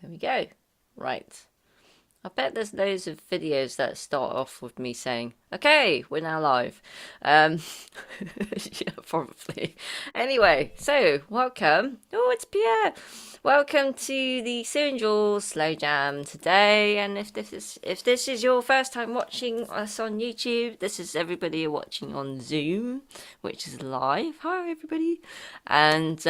There we go. Right. I bet there's loads of videos that start off with me saying, "Okay, we're now live." Um, yeah, probably. Anyway, so welcome. Oh, it's Pierre. Welcome to the Jules Slow Jam today. And if this is your first time watching us on YouTube, this is everybody watching on Zoom, which is live. Hi, everybody. And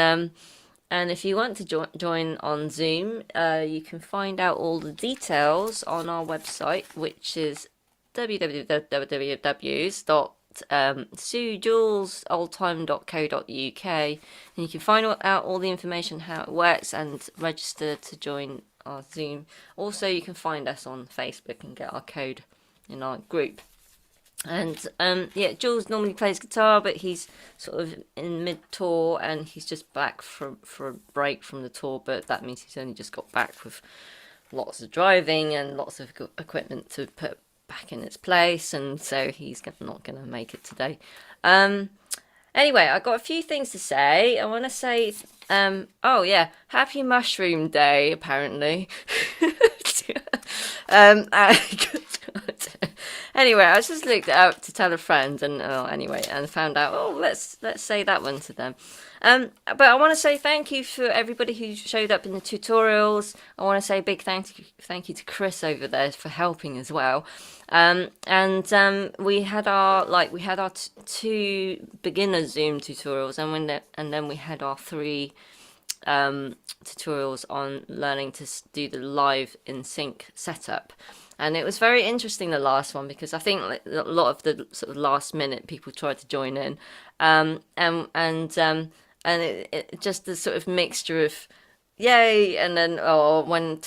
and if you want to join on Zoom, you can find out all the details on our website, which is www.suejulesoldtime.co.uk, and you can find out all the information how it works and register to join our Zoom. Also, you can find us on Facebook and get our code in our group. And yeah, Jules normally plays guitar, but he's sort of in mid tour and he's just back for a break from the tour. But that means he's only just got back with lots of driving and lots of equipment to put back in its place, and so he's not going to make it today. Anyway, I got a few things to say. I want to say, oh yeah, Happy Mushroom Day apparently. Anyway, I just looked it up to tell a friend, and anyway, and found out. Oh, let's say that one to them. But I want to say thank you for everybody who showed up in the tutorials. I want to say a big thank you to Chris over there for helping as well. We had our two beginner Zoom tutorials, and then we had our three tutorials on learning to do the live in sync setup. And it was very interesting, the last one, because I think a lot of the sort of last minute people tried to join in, and it just the sort of mixture of yay, and then when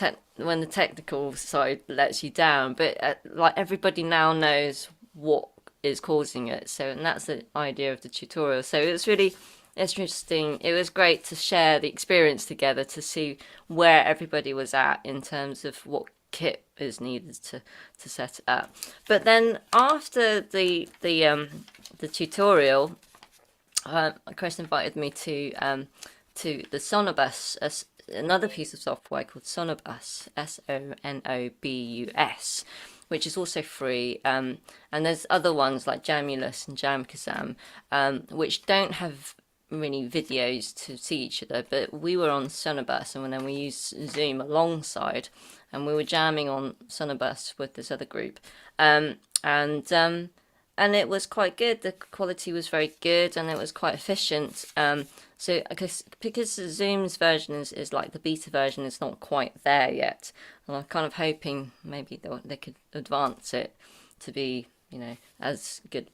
the technical side lets you down, but like everybody now knows what is causing it. So, and that's the idea of the tutorial. So it was really interesting. It was great to share the experience together to see where everybody was at in terms of what kit is needed to set it up. But then after the tutorial, Chris invited me to the Sonobus, another piece of software called Sonobus, Sonobus, which is also free. And there's other ones like Jamulus and Jamkazam, which don't have really videos to see each other, but we were on Sonobus, and then we used Zoom alongside, and we were jamming on Sonobus with this other group, and it was quite good. The quality was very good, and it was quite efficient. So because Zoom's version is like the beta version is not quite there yet, and I'm kind of hoping maybe they could advance it to be, as good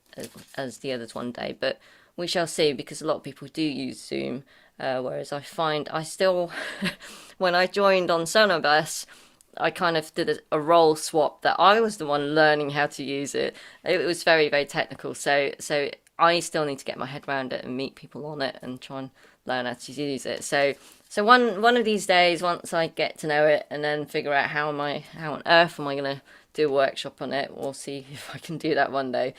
as the others one day, but we shall see, because a lot of people do use Zoom, whereas I find I still, when I joined on Sonobus, I kind of did a role swap that I was the one learning how to use it. It was very, very technical, so I still need to get my head around it and meet people on it and try and learn how to use it. So one of these days, once I get to know it and then figure out how on earth am I going to do a workshop on it, we'll see if I can do that one day.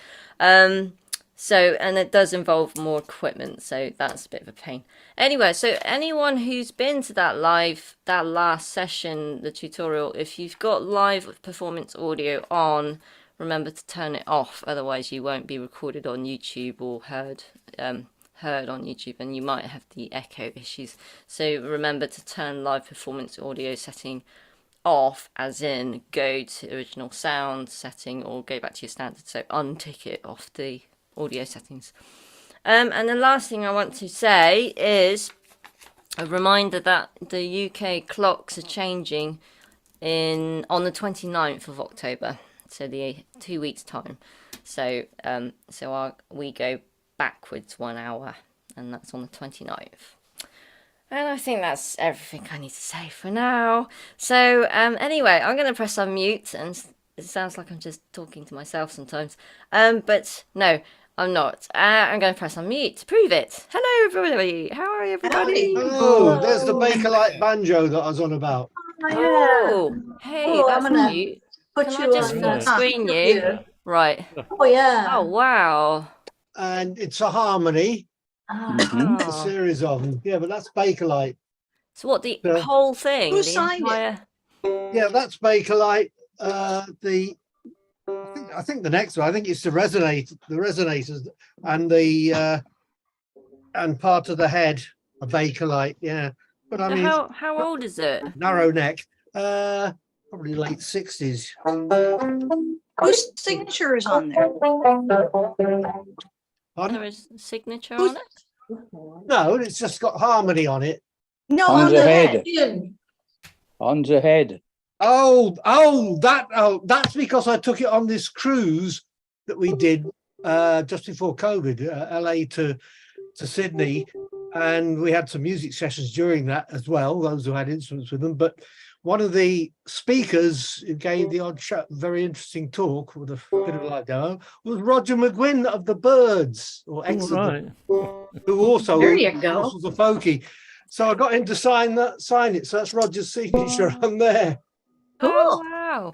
So, and it does involve more equipment, so that's a bit of a pain. Anyway, so anyone who's been to that last session, the tutorial, if you've got live performance audio on, remember to turn it off, otherwise you won't be recorded on YouTube or heard on YouTube, and you might have the echo issues. So remember to turn live performance audio setting off, as in go to original sound setting or go back to your standard, so untick it off the audio settings. And the last thing I want to say is a reminder that the UK clocks are changing on the 29th of October, so the 2 weeks time. So we go backwards 1 hour, and that's on the 29th. And I think that's everything I need to say for now. So anyway, I'm going to press unmute, and it sounds like I'm just talking to myself sometimes. But no, I'm not. I'm going to press unmute to prove it. Hello, everybody. How are you, everybody? Hello, there's the Bakelite banjo that I was on about. Oh, hey, that's cute. Can I just full screen you? Right. Oh, yeah. Oh, wow. And it's a harmony. A series of them. Yeah, but that's Bakelite. So what, the whole thing? Who signed it? Yeah, that's Bakelite. I think the next one, I think it's the resonators, and the and part of the head, a Bakelite. Yeah, but I So mean, how old is it? narrow neck. Probably late 60s. Whose signature is on there? Pardon? There is a signature Who's- on it. No, it's just got harmony on it. No, On on the the head. head. On the head. That's because I took it on this cruise that we did just before COVID, LA to Sydney, and we had some music sessions during that as well, those who had instruments with them. But one of the speakers who gave the odd very interesting talk with a bit of a live demo was Roger McGuinn of the Byrds, or ex of the, who also There you go. was a folkie. So I got him to sign it. So that's Roger's signature on there. Oh wow!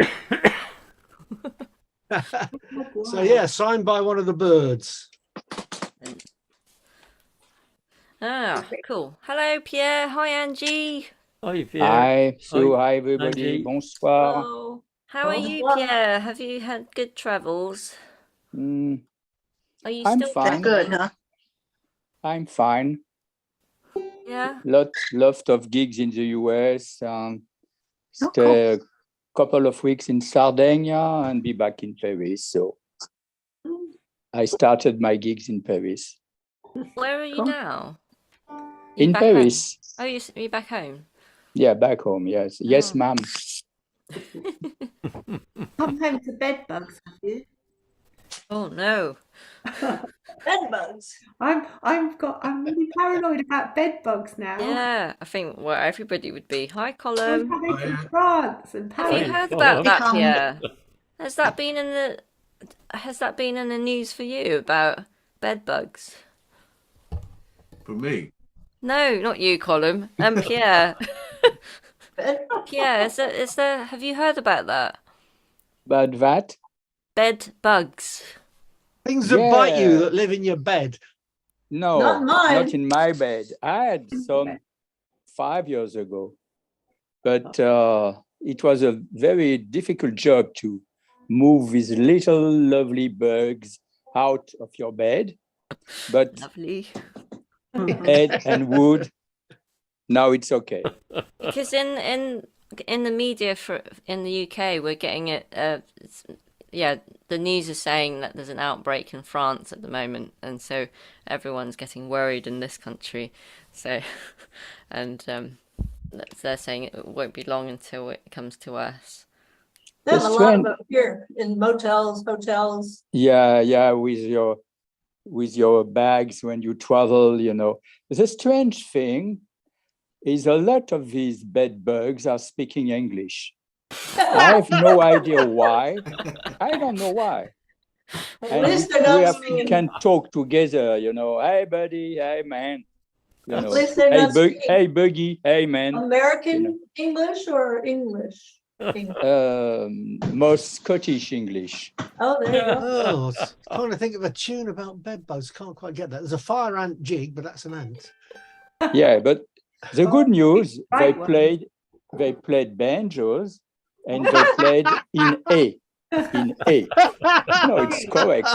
So yeah, signed by one of the Byrds. Ah, cool. Hello, Pierre. Hi, Angie. Hi, Pierre. Hi, so Hi, hi everybody. Angie. Bonsoir. Oh, How are you, Bonsoir. Pierre? Have you had good travels? Mm, Are you I'm still fine. good, huh? I'm fine. Yeah. Lot of gigs in the US. Oh, Stay a couple of weeks in Sardinia and be back in Paris. So I started my gigs in Paris. Where are you Cool. now? In back Paris. Oh, you're back home. Yeah, back home. Yes. Yes, Oh. ma'am. Come home to bed bugs, have you? Oh no. Bed bugs. I'm really paranoid about bed bugs now. Yeah, I think everybody would be. Hi, I'm Colin. having in France and Have you Paris. heard Colin. about that, Become- Pierre? Has that been in the news for you about bed bugs? For me, No, not you, Colin. Pierre. Bed bugs. Pierre, is there? Have you heard about that? But that, Bed bugs. Things that bite you Yeah. that live in your bed. no, Not mine. not in my bed. I had some 5 years ago, but it was a very difficult job to move these little lovely bugs out of your bed. But Lovely. head and wood, now it's okay. Because in the media in the UK, we're getting it. Yeah, the news is saying that there's an outbreak in France at the moment, and so everyone's getting worried in this country. So, and they're saying it won't be long until it comes to us. There's a That's lot of right. them here in motels, hotels. Yeah, with your bags when you travel, you know. The strange thing is a lot of these bed bugs are speaking English. I have no idea why. I don't know why. At And least they're not we speaking. can talk together, you know. Hey, buddy. Hey, man. You At know. least they're Hey, not speaking hey, buggy. Hey, man. American You know. English or English. English. Most Scottish English. Oh, there you go. Oh, trying to think of a tune about bed bugs. Can't quite get that. There's a fire ant jig, but that's an ant. Yeah, but the good news, they Right one. played banjos and they played in A. In A. No, it's correct.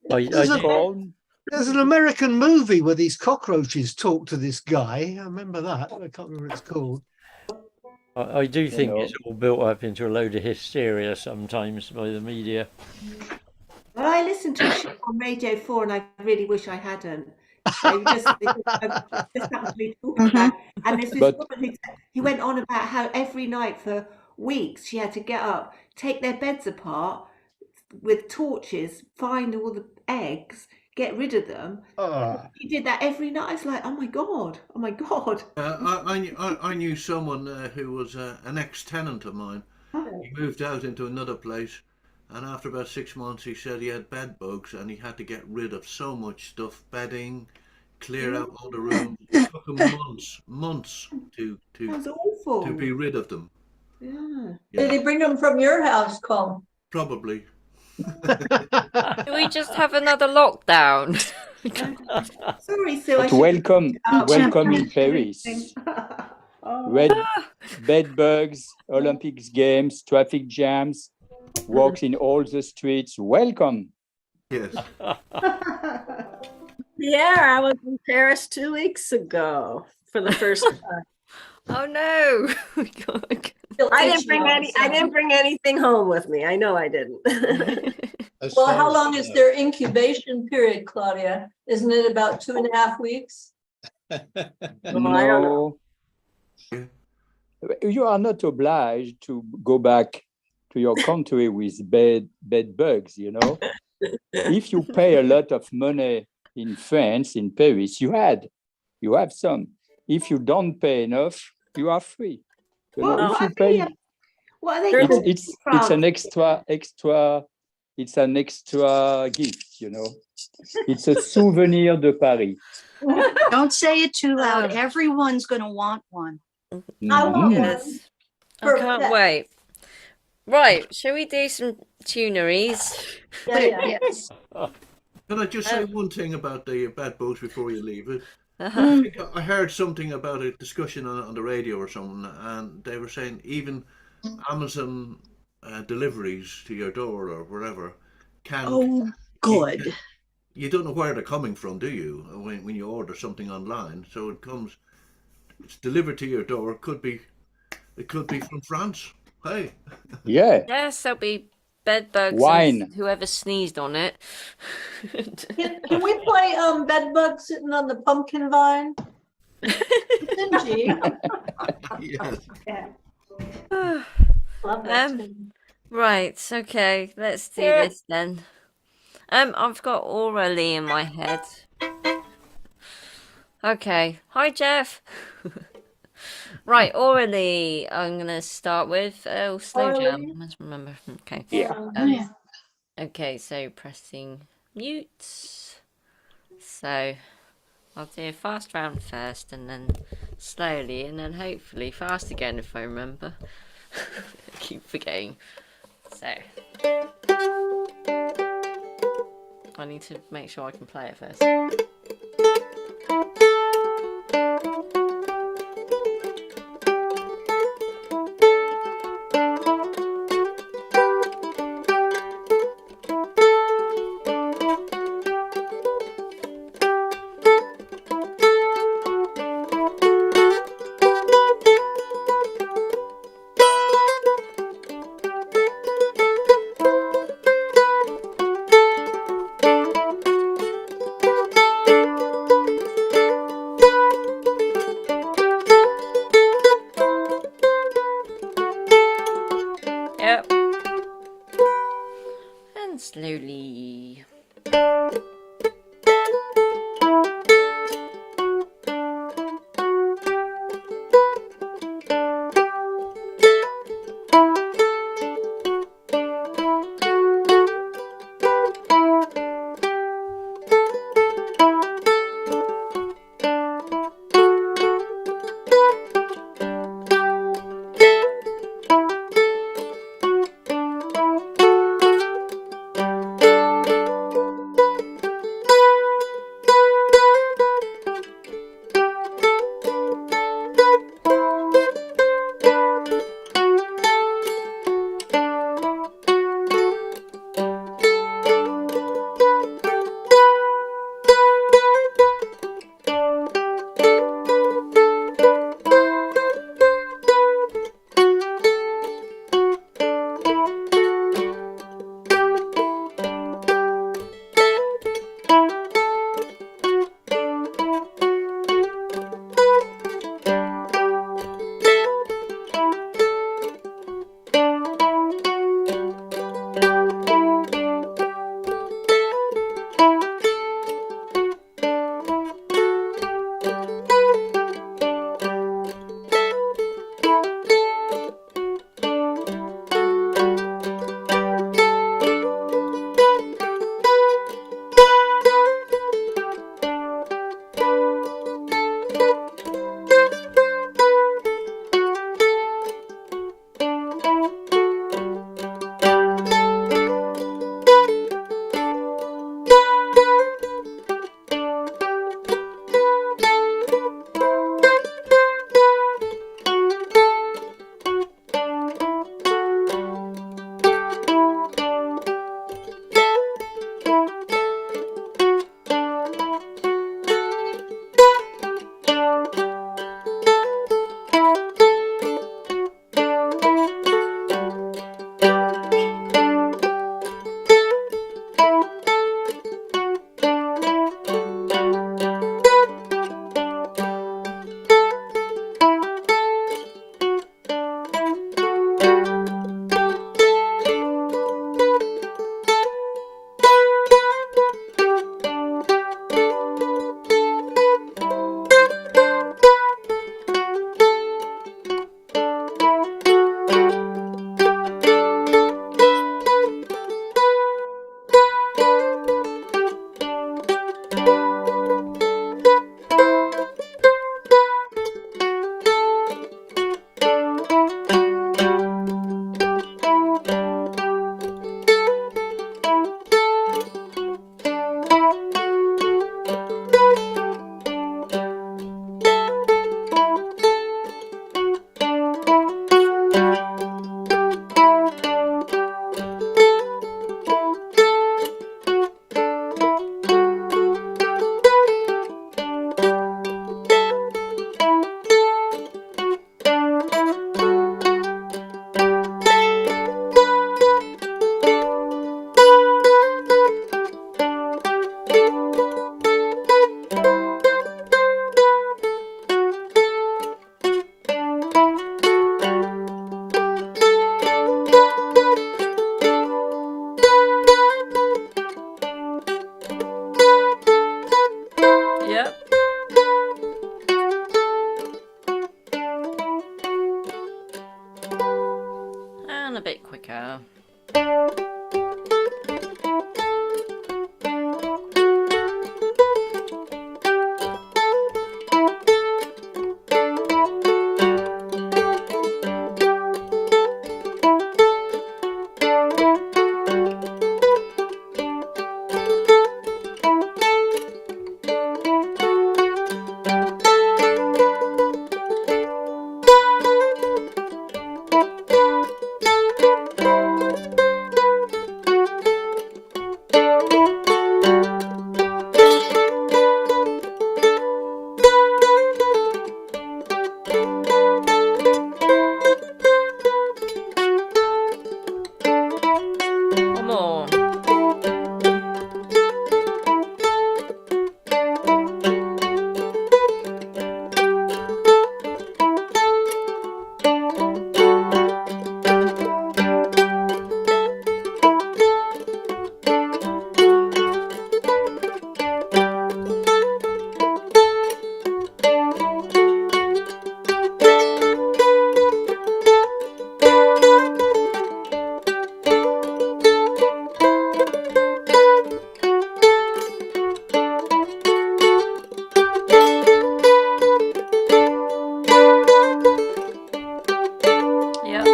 There's It's a- called, There's an American movie where these cockroaches talk to this guy. I remember that. I can't remember what it's called. I do think know. it's all built up into a load of hysteria sometimes by the media. Well, I listened to a show on Radio 4 and I really wish I hadn't. So just happened to be talking about. And there's this But- woman who went on about how every night for weeks she had to get up, take their beds apart with torches, find all the eggs, get rid of them. Oh, She did that every night. I was like, oh my God. I knew someone who was an ex-tenant of mine. Oh. He moved out into another place, and after about 6 months, he said he had bed bugs, and he had to get rid of so much stuff, bedding, clear out all the rooms. It took him months to Sounds awful. be rid of them. Yeah. Did he bring them from your house, Colin? Probably. Do we just have another lockdown? Sorry, Sue. I but should- welcome Oh, in champagne. Paris. Oh. red bed bugs, Olympics games, traffic jams, walks in all the streets. Welcome. Yes. Yeah, I was in Paris 2 weeks ago for the first time. Oh no! God. I didn't bring anything home with me. I know I didn't. As Well, far how as long I is know. their incubation period, Claudia? Isn't it about 2.5 weeks? Well, I don't know. No, you are not obliged to go back to your country with bed bugs, you know. If you pay a lot of money in France, in Paris, you have some. If you don't pay enough, you are free. You know, What if you are pay, they? What are they There's called? it's an France? it's an extra gift, you know. It's a souvenir de Paris. Don't say it too loud. Oh. Everyone's going to want one. I want Mhm. one. Yes. I For can't pet. wait. Right, shall we do some tuneries? Yeah. Yes. Can I just say one thing about the bed bugs before you leave it? Uh-huh. I think I heard something about a discussion on the radio or something, and they were saying even Amazon deliveries to your door or wherever can. Oh, good. You don't know where they're coming from, do you? When you order something online, so it's delivered to your door. It could be from France. Hey, Yeah, Yes, there'll be bed bugs wine. and whoever sneezed on it. Can we play bed bug sitting on the pumpkin vine? Stingy. yes. Yeah. Love that Um, tune. Right, okay, let's do this then. I've got Aurelie in my head. Okay, hi Jeff. Right, Aurelie, I'm gonna start with Slow Jam. Aurelie? Let's remember. Okay. Yeah. Okay, so pressing mute. So I'll do a fast round first and then slowly and then hopefully fast again if I remember. I keep forgetting. So I need to make sure I can play it first. And a bit quicker. One more. Yep.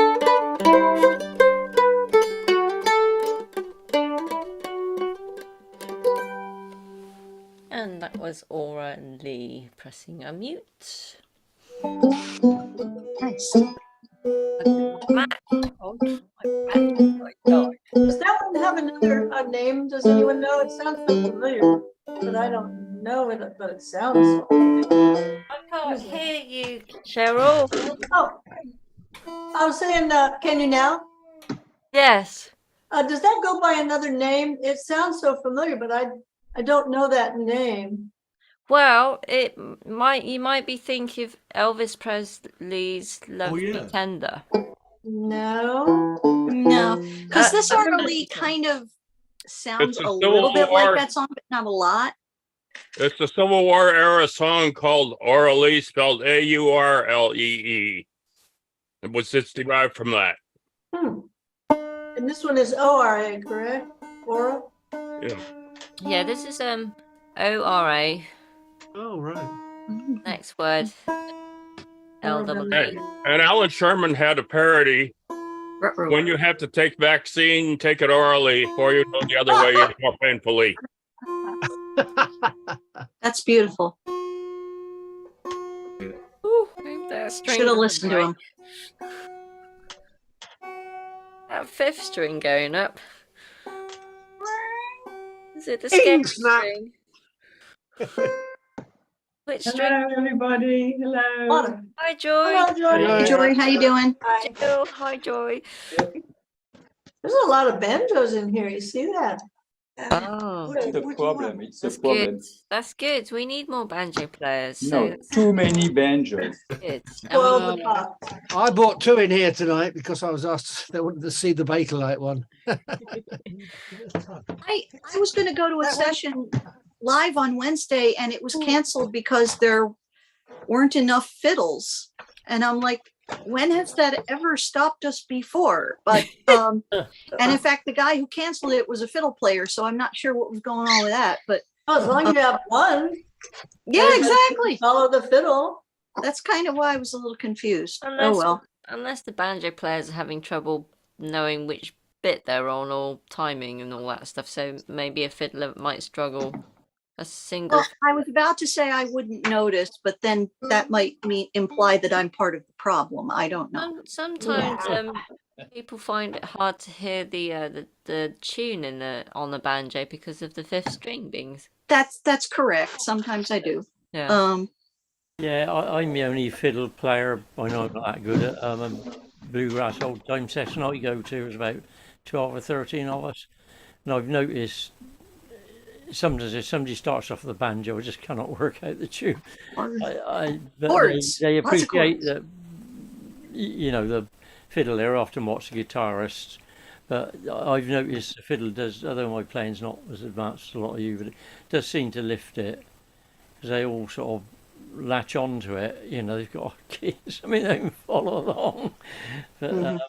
And that was Aura Lee pressing unmute. Nice. Matt. Oh my God. Does that one have another name? Does anyone know? It sounds so familiar, but I don't know it, but it sounds so familiar. I can't hear you, Cheryl. Oh, I was saying, can you now? Yes. Does that go by another name? It sounds so familiar, but I don't know that name. Well, you might be thinking of Elvis Presley's Love Me yeah. Tender. No. No, because this I've Aura never Lee listened to it. kind of sounds It's a a Civil little bit like War. that song, but not a lot. It's a Civil War era song called Auralee, spelled Aurlee. It's derived from that. And this one is ORA, correct? Aura? Yeah. Yeah, this is ORA. Oh, right. Next word. LWE. And Alan Sherman had a parody. When you have to take vaccine, take it orally. Before you go the other way, it's more painfully. That's beautiful. Ooh, Should have listened to him. That fifth string going up. Is it the Ing scary snap. string? Which string? Hello, everybody. Hello. Autumn. Hi, Joy. Hello, Joy. Hello. Joy, how you doing? Hi. Jill. Hi, Joy. There's a lot of banjos in here. You see that? Oh, It's a problem. It's a that's problem. good. That's good. We need more banjo players. So No, that's too many banjos. good. Spoil And the pot. I bought two in here tonight because I was asked they wanted to see the Bakelite one. I was going to go to a session live on Wednesday and it was canceled because there weren't enough fiddles. And I'm like, when has that ever stopped us before? But and in fact, the guy who canceled it was a fiddle player, so I'm not sure what was going on with that. But Oh, as long as you have one. yeah, exactly. Follow the fiddle. That's kind of why I was a little confused. Unless, Oh well. Unless the banjo players are having trouble knowing which bit they're on or timing and all that stuff, so maybe a fiddler might struggle. A single. Well, I was about to say I wouldn't notice, but then that might imply that I'm part of the problem. I don't know. Sometimes people find it hard to hear the tune on the banjo because of the fifth string being. That's correct. Sometimes I do. Yeah. Yeah, I'm the only fiddle player. I know I'm not that good at a bluegrass old time session I go to. There's about 12 or 13 of us. And I've noticed sometimes if somebody starts off with a banjo, I just cannot work out the tune. But Chords. they Lots of appreciate chords. that, you know, the fiddler often watch the guitarist. But I've noticed the fiddle does, although my playing's not as advanced as a lot of you, but it does seem to lift it. Because they all sort of latch onto it, you know, they've got kids. I mean, they can follow along. But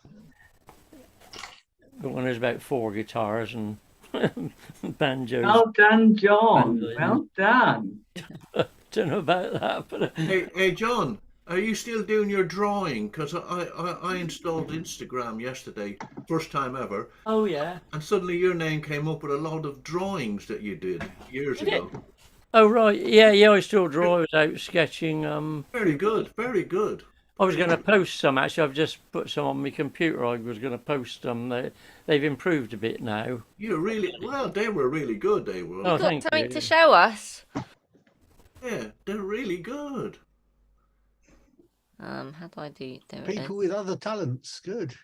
got one there's about 4 guitars and banjos. Well done, John. Mandolin. Well done. Don't know about that, but Hey, John, are you still doing your drawing? Because I installed Instagram yesterday, first time ever, oh yeah. and suddenly your name came up with a lot of drawings that you did years ago. Oh right, yeah. I still draw. I was out sketching. Very good, very good. I was going to post some actually. I've just put some on my computer. I was going to post them. They've improved a bit now. You really, well, they were really good, they were. Oh, You've got thank something you. to show us. Yeah, they're really good. How do I do it? People with other talents, good.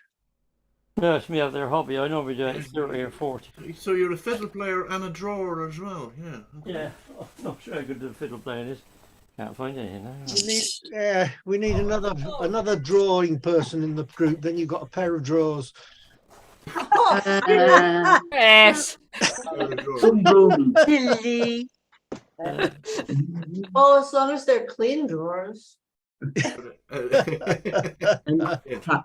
No, it's me other hobby. I normally do it 30 or 40. So you're a fiddle player and a drawer as well, yeah. Okay. Yeah, I'm not sure how good the fiddle playing is. Can't find anything now. We need another drawing person in the group. Then you've got a pair of drawers. Yes. Silly. Well, as long as they're clean drawers.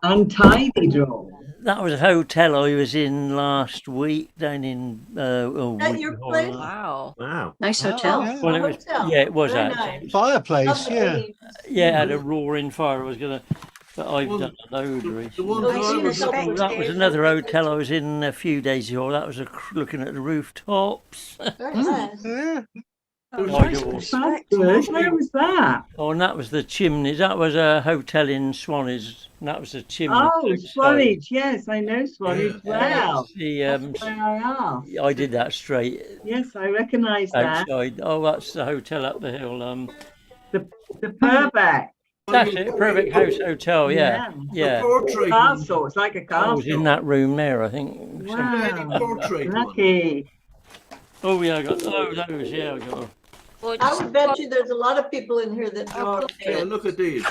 Untidy drawer. That was a hotel I was in last week down in. At your place? Wow. Wow. Nice hotel. Yeah. Well, it was, Hotel. yeah, it was Very actually. nice. Fireplace, yeah. Lovely. Yeah, it had a roaring fire. I was gonna, but I've Well, done a load the recently. ones Oh, I you was didn't up expect That was another hotel I was in a few days ago. That was looking at the rooftops. Very nice. Yeah. My door. That's good. Where was that? Oh, and that was the chimneys. That was a hotel in Swanage. And that was the chimney. Oh, Swanage. Yes, I know Swanage well. The, That's where I are. I did that straight Yes, I recognise that. outside. Oh, that's the hotel up the hill. The Purbeck. That's it. Perfect House Hotel. Yeah, yeah. Portrait. Castle. It's like a I was in castle. that room there, I think. Wow. Portrait one. Lucky. Oh yeah, I got those. Yeah, I got. Well, I just would bet you there's a lot of people in here that draw. Yeah, look at these.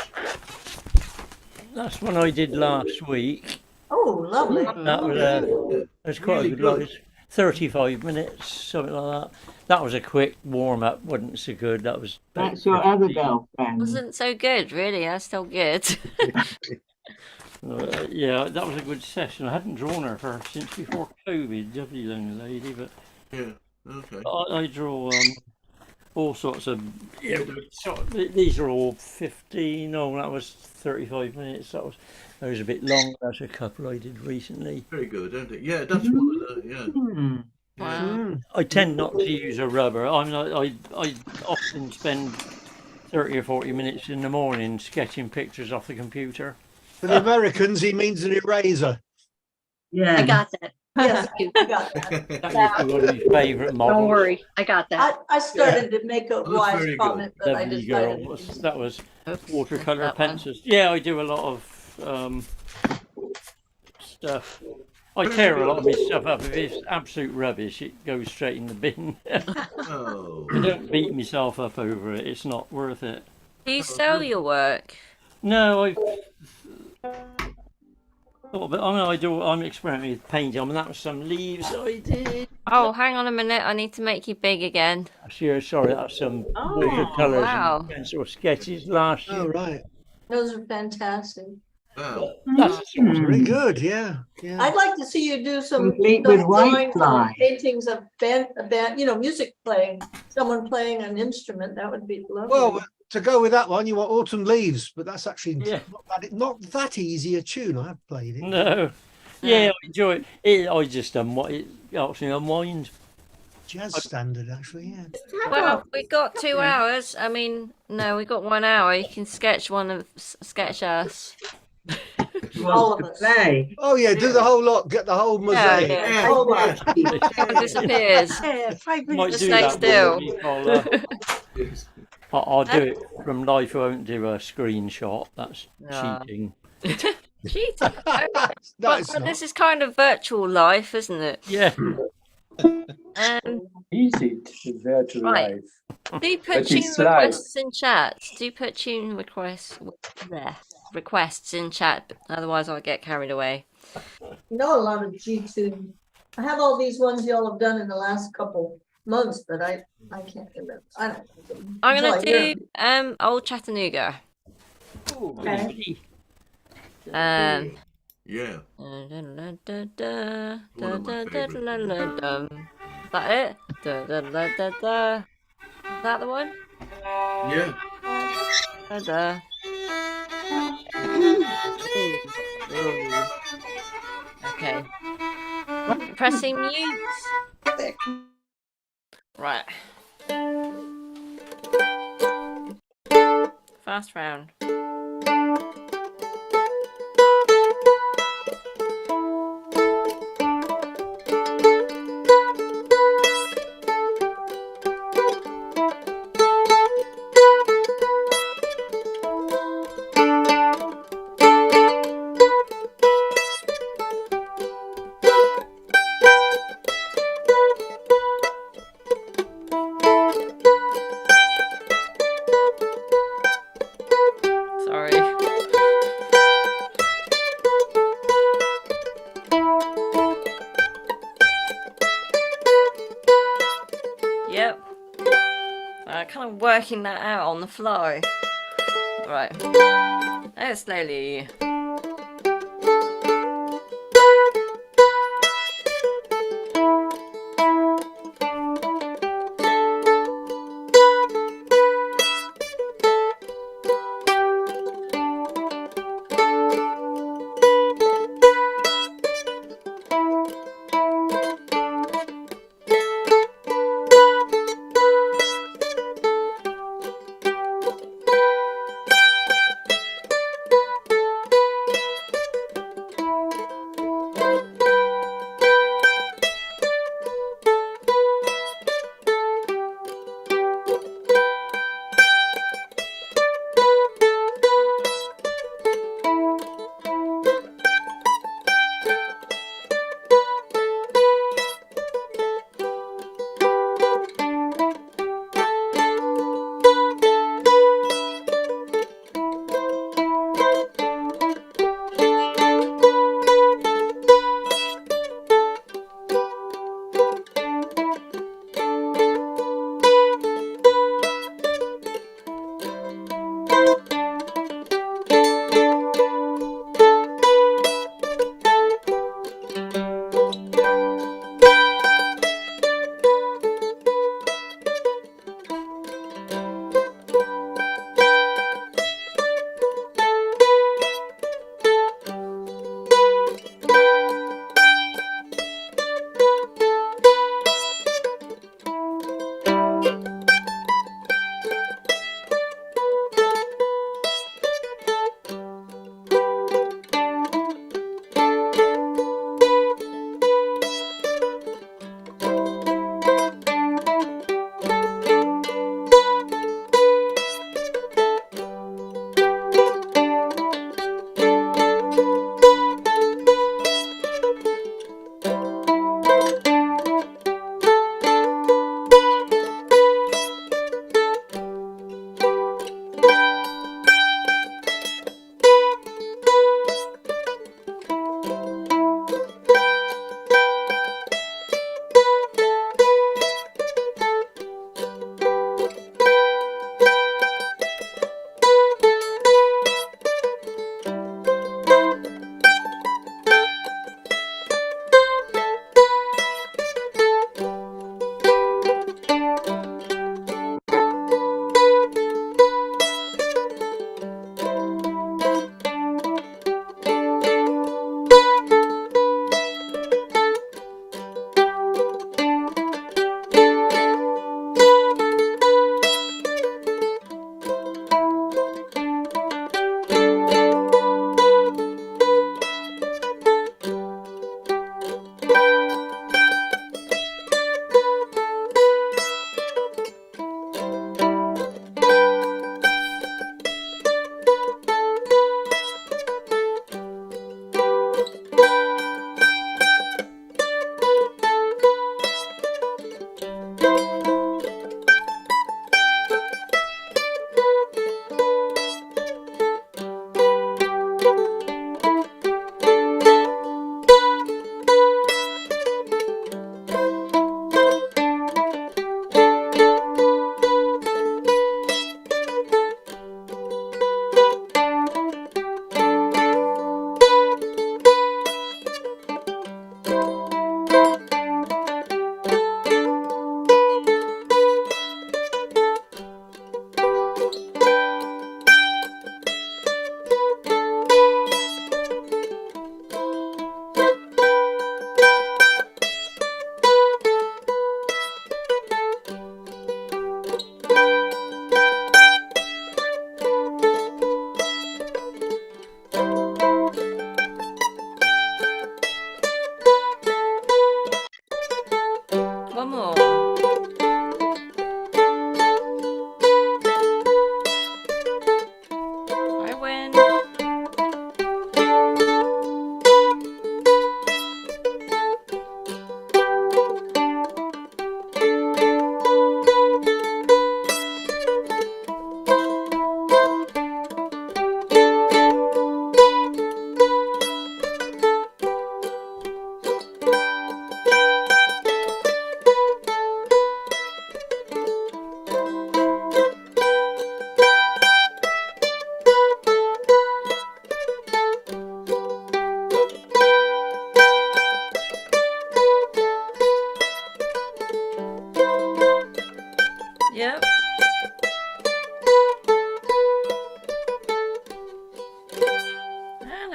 That's one I did last week. Oh, lovely. That was quite Really a good. good. Like, 35 minutes, something like that. That was a quick warm up. Wasn't so good. That was. That's your other girlfriend. wasn't so good, really. That's still good. Yeah, that was a good session. I hadn't drawn her since before COVID. Lovely young lady, but Yeah, okay. I draw all sorts of. Yeah, these are all 15. No, that was 35 minutes. That was a bit long. That's a couple I did recently. Very good, isn't it? Yeah, that's one of the, yeah. Hmm. Wow. I tend not to use a rubber. I often spend 30 or 40 minutes in the morning sketching pictures off the computer. For the Americans, he means an eraser. Yeah. I got that. Yes, I got that. That used to be one of my favourite models. Don't worry. I got that. I started to make a That's wise very good. comment, but I Lovely decided. girl. That was watercolor that one. pencils. Yeah, I do a lot of stuff. I tear a lot of my stuff up. If it's absolute rubbish, it goes straight in the bin. Oh. I don't beat myself up over it. It's not worth it. Do you sell your work? No, I thought, but I'm experimenting with painting. I mean, that was some leaves I did. Oh, hang on a minute. I need to make you big again. Sure, sorry, that's some Oh, watercolors wow. and pencil sketches last year. Oh, right. Those are fantastic. Wow. That's Very good, yeah. I'd like to see you do some Complete with white drawings and line. paintings of band, music playing, someone playing an instrument. That would be lovely. Well, to go with that one, you want Autumn Leaves, but that's actually Yeah. not that easy a tune. I have played it. no. Yeah, I enjoy it. I just it helps me unwind. Jazz standard, actually, yeah. Well, we got 2 hours. I mean, no, we got 1 hour. You can sketch sketch us. All of to us. play. Oh, yeah, do the whole lot, get the whole mosaic. Yeah. Yeah, Hold yeah. on. It disappears. Yeah, 5 Might minutes. Just do stay that. still. Yes. I'll do it from life. I won't do a screenshot. That's Ah. cheating. Cheating. No, But it's not. this is kind of virtual life, isn't it? Yeah. Easy to virtual Right. life. Do you put But tune it's live. requests in chat? Do you put tune requests in chat? Otherwise, I'll get carried away. Know a lot of G2. I have all these ones y'all have done in the last couple months, but I can't remember. I don't. I'm until gonna I hear do them. Old Chattanooga. Okay. Yeah, Da, da, da, da, one of my da, da, favourites. da, da, da. Is that it? Da, da, da, da, da. Is that the one? Yeah. Da, da. Ooh, ooh. Okay. Pressing mute. Right. Fast round. Sorry. Yep. Kind of working that out on the fly. Right. Oh, slowly.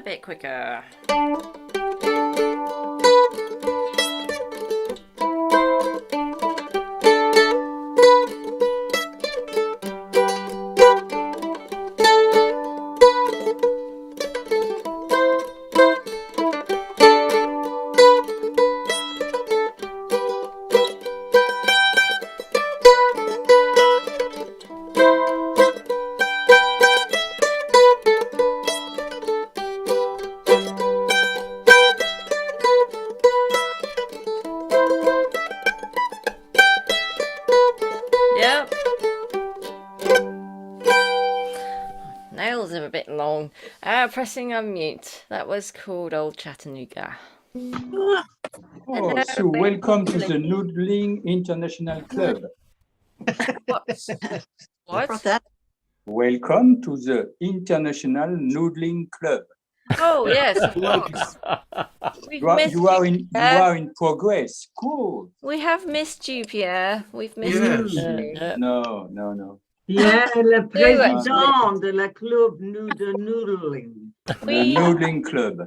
bit quicker. Yep. Nails are a bit long. Pressing unmute. That was called Old Chattanooga. Oh, Hello, so welcome to the Billy. Noodling International Club. What? Brought What? that. Welcome to the International Noodling Club. Oh yes, of course. We've missed You are Pierre. in progress. Cool. We have missed you, Pierre. We've missed Yes. you. No. Pierre, le Do it. président de la club noodling. The We Noodling Club.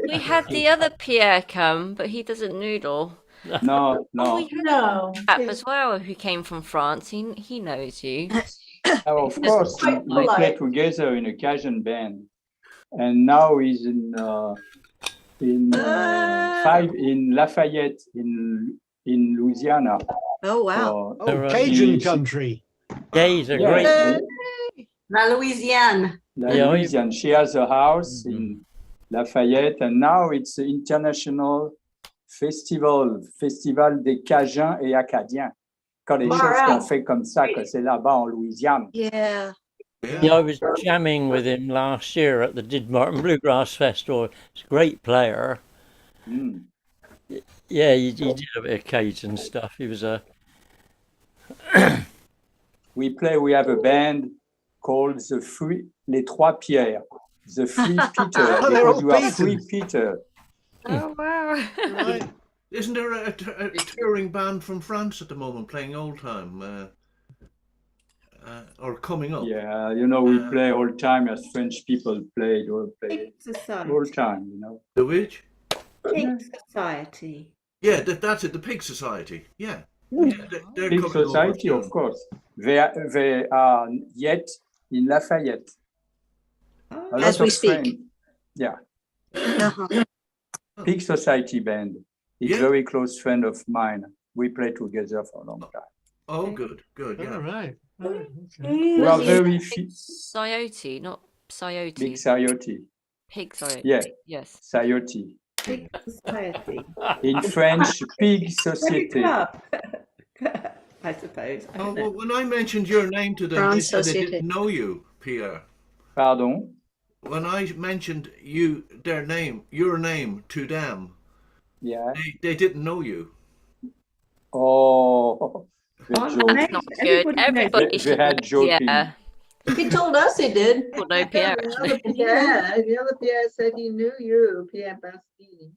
we had the other Pierre come, but he doesn't noodle. No. Oh, we had No. a chap as well who came from France. He knows you. Now, of course, quite we play polite. together in a Cajun band, and now he's in Lafayette in Louisiana. Oh, wow. Oh, Cajun country. Gays are great. Yeah, La Louisiane. Louisiana. She has a house in Lafayette, and now it's the International Festival des Cajuns et Acadiens. Quand les choses sont faites comme ça, que c'est là-bas en Louisiane. Yeah. Yeah, I was jamming with him last year at the Didmarton Bluegrass Festival. He's a great player. Mm. Yeah, he did a bit of Cajun stuff. He was a... We have a band called Les Trois Pierres, the Three Peter, Oh, they're because all you are Peters. Three Peter. Oh wow. Right. Isn't there a touring band from France at the moment playing old time? Or coming up? Yeah, we play all time as French people play all Society. time, The which? Pink Society. Yeah, that's it. The Pig Society. Yeah. They're Big coming over society, soon. of course. They are yet in Lafayette. A lot As we of speak. friends. Yeah, Uh-huh. Big Society band. It's Yeah. a very close friend of mine. We play together for a long time. Oh, good. Yeah. All right. Okay. We are very Coyote, not Coyote. Big Society. Pig Coyote. Yeah. Yes. Society. Pink Society. In French, Pig Like a Society. club. I suppose. I Oh, don't know. well, when I mentioned your name to them, they France said they Society. didn't know you, Pierre. Pardon? When I mentioned your name to them, Yeah. they didn't know you. Oh, the I'm joke. amazed Not good. everybody knows Everybody They should know had joking. Pierre. He told us he did. People know Pierre. Actually. Yeah, the other Pierre said he knew you, Pierre Bastine.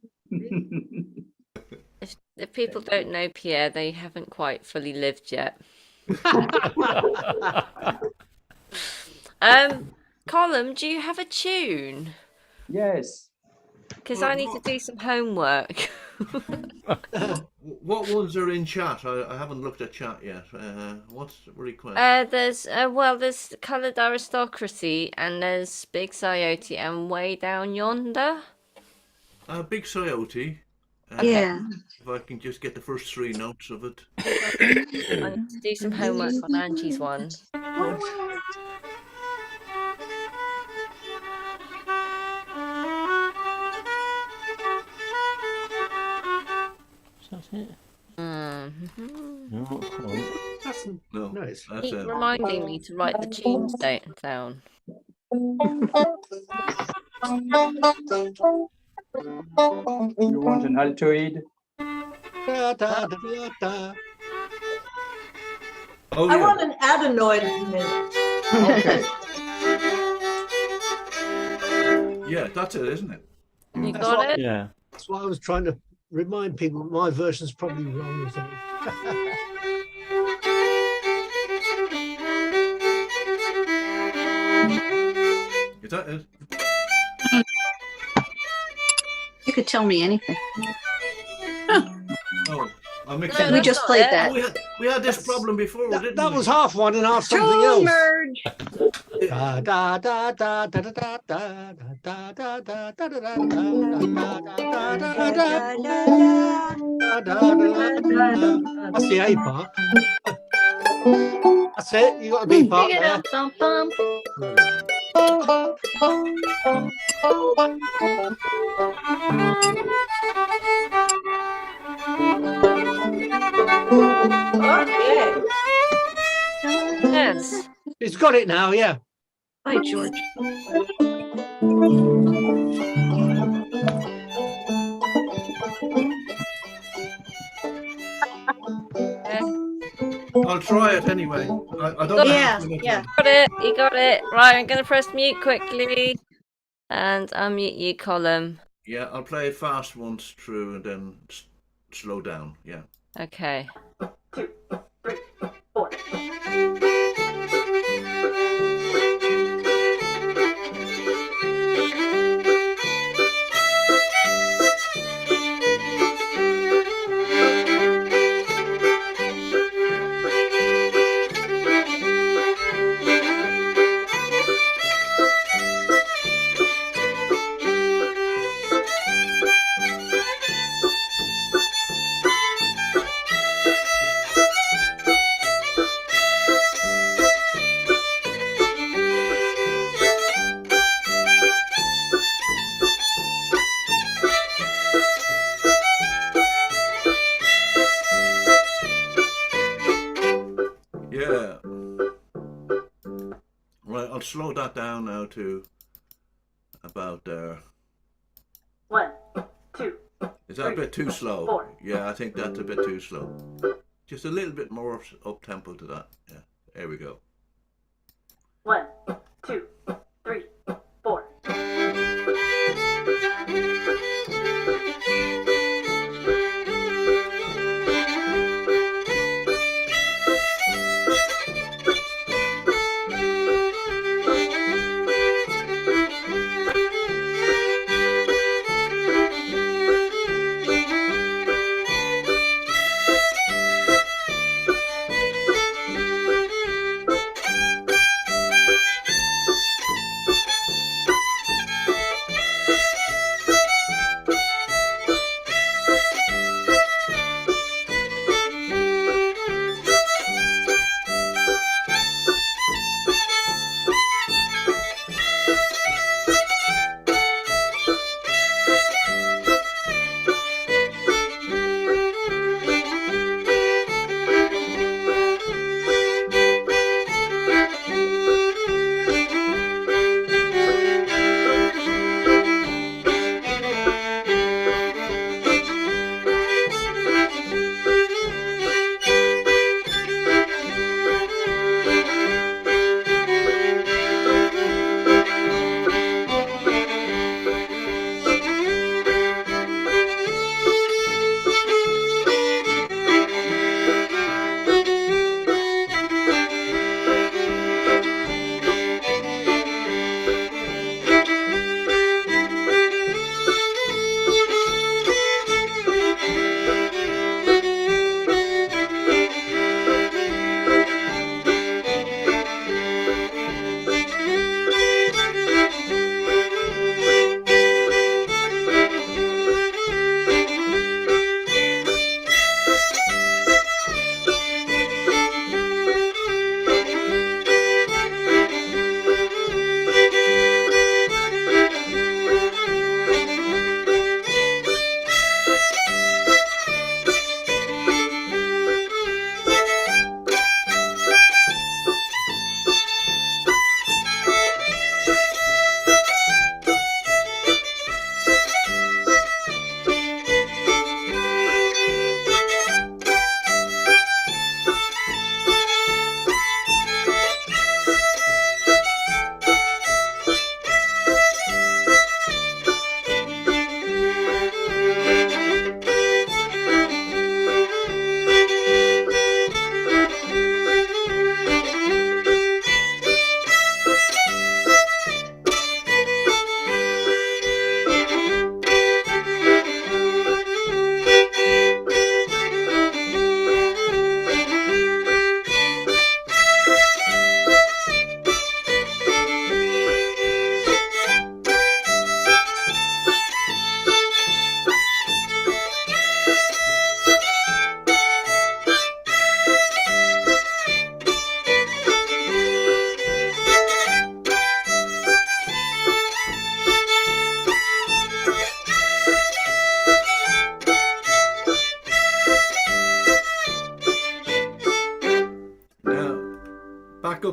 If people don't know Pierre, they haven't quite fully lived yet. Colum, do you have a tune? Yes. Because I need to do some homework. What ones are in chat? I haven't looked at chat yet. What's the request? There's Coloured Aristocracy and there's Big Coyote and Way Down Yonder. Big Coyote. Yeah. If I can just get the first three notes of it. I need to do some homework on Angie's one. That's it. Mm-hmm. No, not quite. That's No, nice. that's Keep it. reminding me to write the tunes down. You want an altoid? Da, da, da, da, da. Oh, I yeah. want an adenoid minute. Okay. Yeah, that's it, isn't it? You That's got what- it? Yeah. That's why I was trying to remind people that my version's probably wrong as well. Is that it? could tell me anything. Oh, I'm No, mixing. We that's just not played it. that. We had this problem before, didn't That we? was half one and half something Tone else. merge. Da da da da da da da da da da da da da da da da. That's the A part. That's it. You got the B part Pick it there. up, bum, bum. Okay. Yes. It's got it now. Yeah. By George. I'll try it anyway. I don't know Yeah, how to do yeah. it. Got it. You got it. Right, I'm going to press mute quickly. And unmute you, Column. Yeah, I'll play it fast once through and then slow down. Yeah. Okay. Yeah. Right, I'll slow that down now to about there. 1, 2. Is that a bit too slow? 4. Yeah, I think that's a bit too slow. Just a little bit more up tempo to that. Yeah, there we go. 1, 2, 3, 4.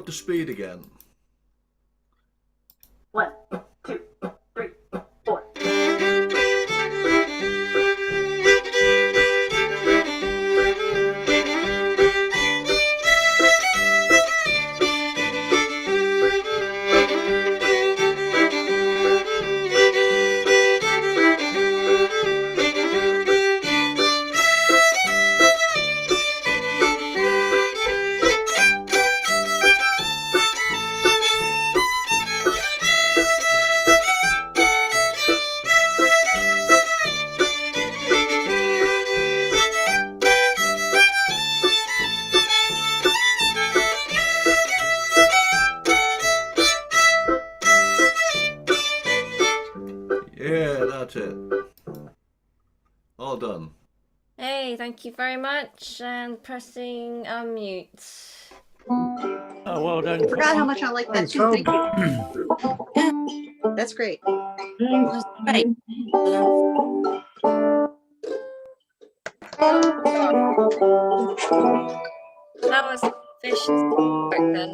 up the speed again. 1, 2, 3, 4. Yeah, that's it. All done. Hey, thank you very much. And pressing unmute. Oh, well I done. forgot how much I like that Thanks, too. Tom. Thank you. That's great. Right. That was vicious work then.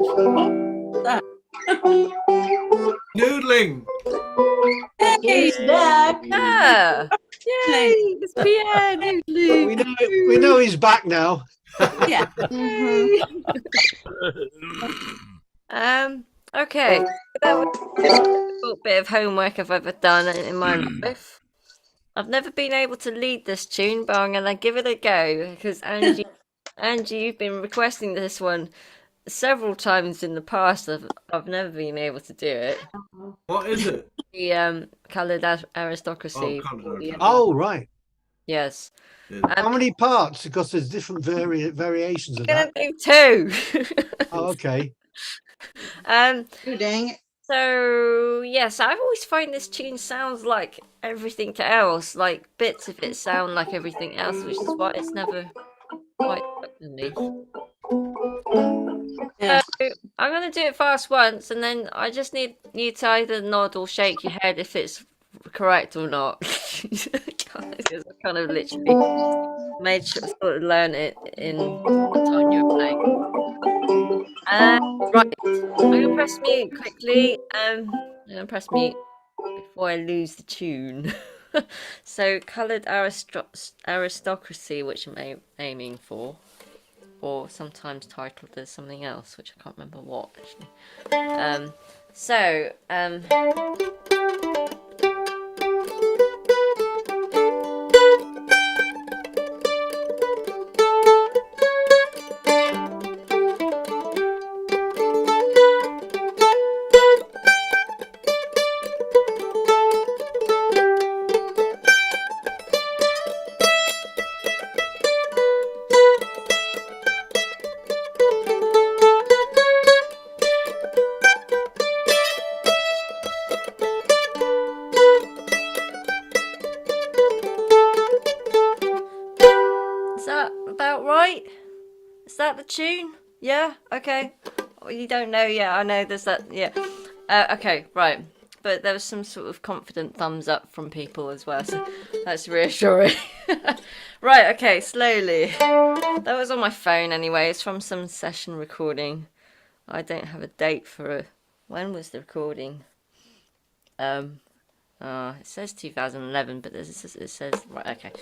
Noodling. He's back. Yeah. Yay! It's Pierre Noodling. We know he's back now. Yeah. Yay. Okay. That was the most difficult bit of homework I've ever done in my life. I've never been able to lead this tune, but I'm gonna give it a go because Angie, you've been requesting this one several times in the past. I've never been able to do it. What is it? The coloured aristocracy. Oh, coloured aristocracy. Oh, right. Yes. How many parts? Because there's different variations of I'm that. gonna do 2. Oh, okay. Oh, dang it. So yes, I've always find this tune sounds like everything else. Like bits of it sound like everything else, which is why it's never quite stuck with me. Yeah. So I'm gonna do it fast once, and then I just need you to either nod or shake your head if it's correct or not. Because I kind of literally made sure sort of learn it in the time you were playing. Right, I'm gonna press mute quickly. I'm gonna press mute before I lose the tune. So, coloured aristocracy, which I'm aiming for, or sometimes titled as something else, which I can't remember what actually. So. Is that about right? Is that the tune? Yeah? Okay. Well, you don't know yet. I know there's that. Yeah. Okay, right. But there was some sort of confident thumbs up from people as well, so that's reassuring. Right, okay, slowly. That was on my phone anyway. It's from some session recording. I don't have a date for it. When was the recording? It says 2011, but it says right. Okay.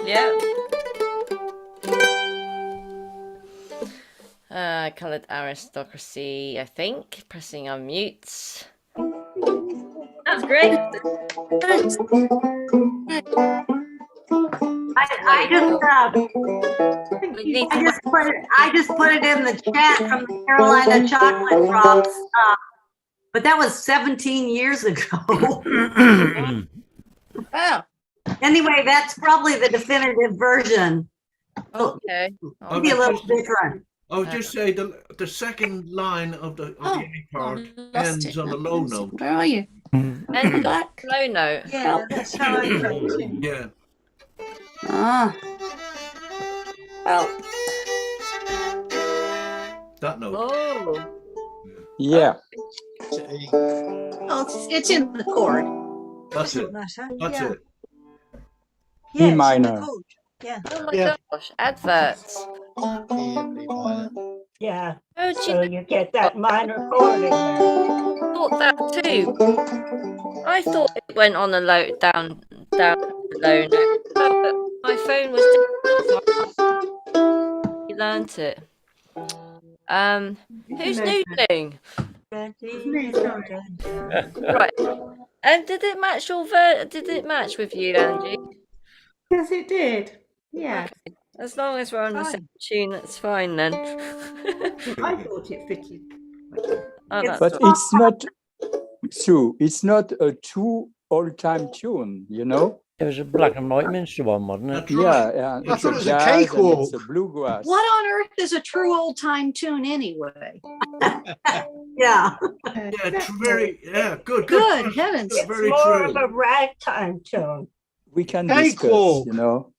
Yeah. Coloured aristocracy, I think. Pressing on mutes. That's great. I just put it in the chat from the Carolina Chocolate Drops, but that was 17 years ago. Oh, Anyway, that's probably the definitive version. Okay. Maybe a little different. I would just say the second line of the A part ends on a low note. where are you? And low note. Yeah, that's how I write it. Yeah. Ah, That note. Oh. Yeah. oh, it's in the chord. That's it. That's it. E minor. Yeah. Oh my Yeah. gosh. Adverts. Yeah, Oh, do so you you get that minor chord in there. thought that too? I thought it went on a low down low note. But my phone was different, so you learnt it. Who's noodling? Right. And did it match did it match with you, Angie? Yes, it did. Yeah. Okay. As long as we're on the same tune, that's fine then. I thought it fitted. Oh, that's But all. it's not Sue. It's not a true all-time tune, you know. It was a black and white minstrel one, wasn't it? That's right. Yeah, I it's thought it a was a jazz and cakewalk. it's a bluegrass. What on earth is a true old time tune anyway? Yeah. Good. Good heavens. Good, very More true. of a ragtime tune. We can Cakewalk. discuss, you know.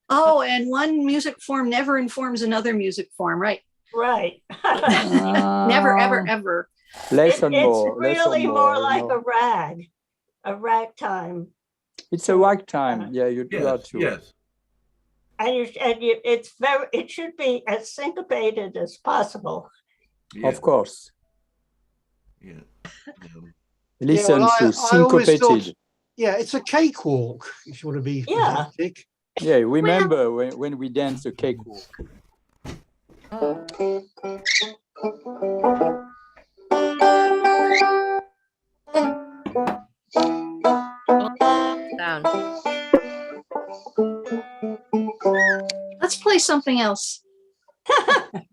Oh, and one music form never informs another music form, right? Right. Never, ever, ever. Less and It's more. Less really and more you like know. a ragtime. It's a ragtime. Yeah, you are Yes, true. yes. It should be as syncopated as possible. Yeah. Of course. Yeah. Listen well, to I always thought- syncopated. Yeah, it's a cakewalk, if you want to be Yeah. pedantic. Yeah, remember when we dance the cakewalk. Down. Let's play something else.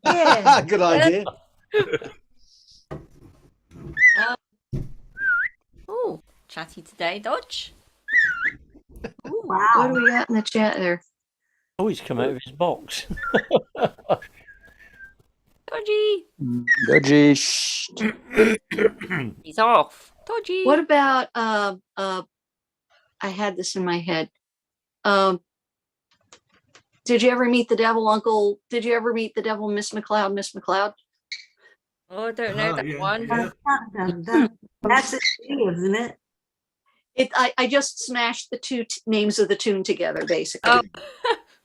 Yeah. Good idea. Oh, chatty today, Dodge. What Wow. do we got in the chat there? Oh, he's come out of his box. Dodgy. Dodgy. Shh. He's off. Dodgy. What about I had this in my head. Did you ever meet the devil, Uncle? Did you ever meet the devil, Miss McLeod, Miss McLeod? Oh, I don't know that Yeah, one. yeah. That's it, isn't it? I just smashed the two names of the tune together, basically. Oh,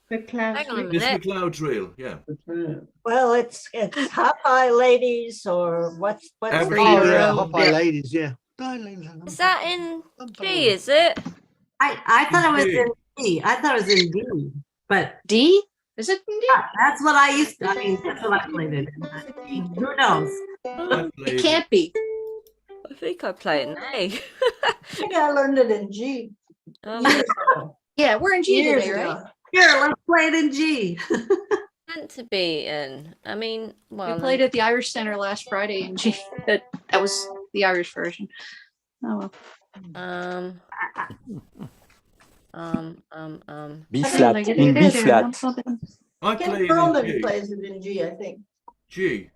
The clouds. hang on a This minute. McLeod's real, yeah. Well, it's hot pie ladies or what's Every Oh, year. yeah, hot pie ladies, yeah. Is that in G, is it? I thought it was D. in D. I thought it was in D. But D? Is it in D? that's what I used to. I mean, that's what I played it in. Who knows? I played It can't be. I think I play it in A. I think I learned it in G. Yeah, we're in G Years today, right? ago. Here, let's play it in G. Meant to be in. I mean, well, We played at the Irish Center last Friday in G. That was the Irish version. Oh well. B flat. In B flat. I Ken played Perlman in G. plays it in G, I think. G.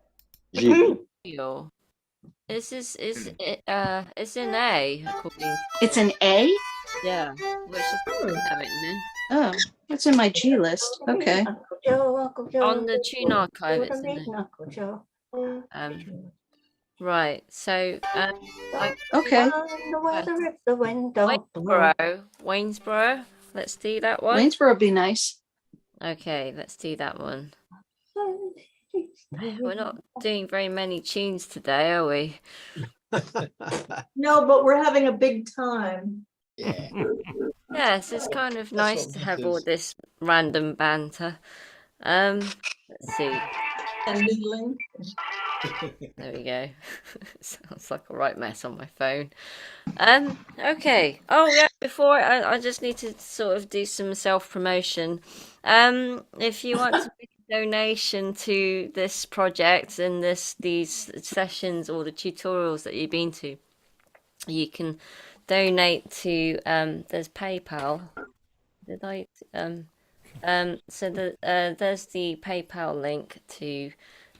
G. Yo. This is it's an A according. It's an A? Yeah, which is Hmm. have it then. Oh, it's in my G list. Okay. Uncle Joe, Uncle Joe. On the tune archive, Do it's the in meeting, Uncle Joe. right. So like Okay. The weather if the wind don't blow. Waynesboro. Let's do that one. Waynesboro would be nice. Okay, let's do that one. We're not doing very many tunes today, are we? No, but we're having a big time. Yeah. Yes, it's kind of nice what to have all matters. this random banter. Let's see. And noodling. There we go. Sounds like a right mess on my phone. Okay. Oh yeah, before I just need to sort of do some self-promotion. If you want to make a donation to this project and these sessions or the tutorials that you've been to, you can donate to there's PayPal. Did I so there's the PayPal link to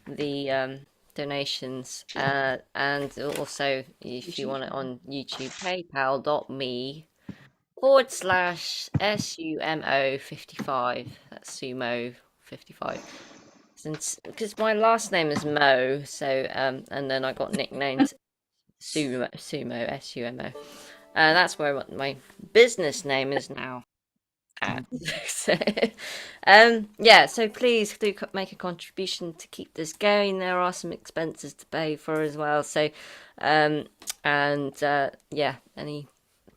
the donations and also if you want it on YouTube, paypal.me/sumo55. That's sumo 55. Since because my last name is Mo, so and then I got nicknamed sumo sumo. That's where my business name is now. So, yeah, so please do make a contribution to keep this going. There are some expenses to pay for as well. So, yeah, anything.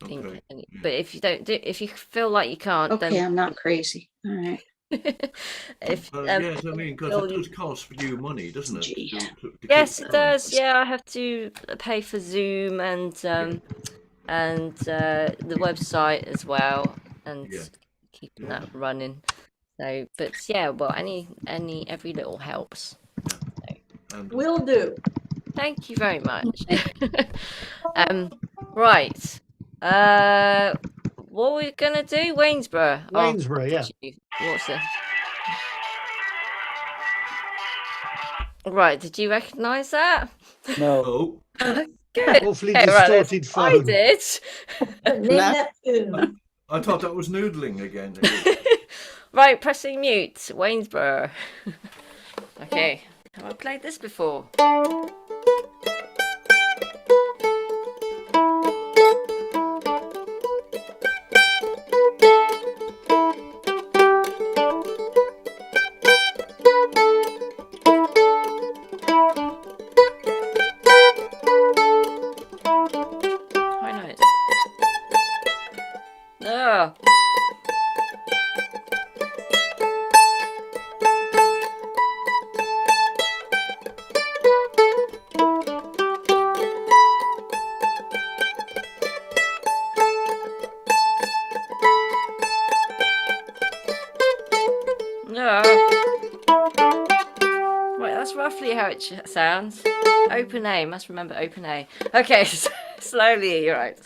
Okay. But if you don't do, if you feel like you can't, Okay, I'm not crazy. All right. if Yes, I mean, because it does cost you money, doesn't it? Gee. To yes, keep it going. does. Yeah, I have to pay for Zoom and the website as well, and Yeah. keeping that running. So, but yeah, well, every little helps. And Will do. Thank you very much. Right. What are we gonna do? Waynesboro. Waynesboro, yeah. What's this? Right, did you recognise that? No. oh, Good. Awfully Okay, right, distorted I phone. did. Name that tune. I thought that was noodling again. Right, pressing mute. Waynesboro. Okay. Have I played this before? High notes. Oh. No. Right, that's roughly how it sounds. Open A, must remember open A. Okay, slowly, you're right.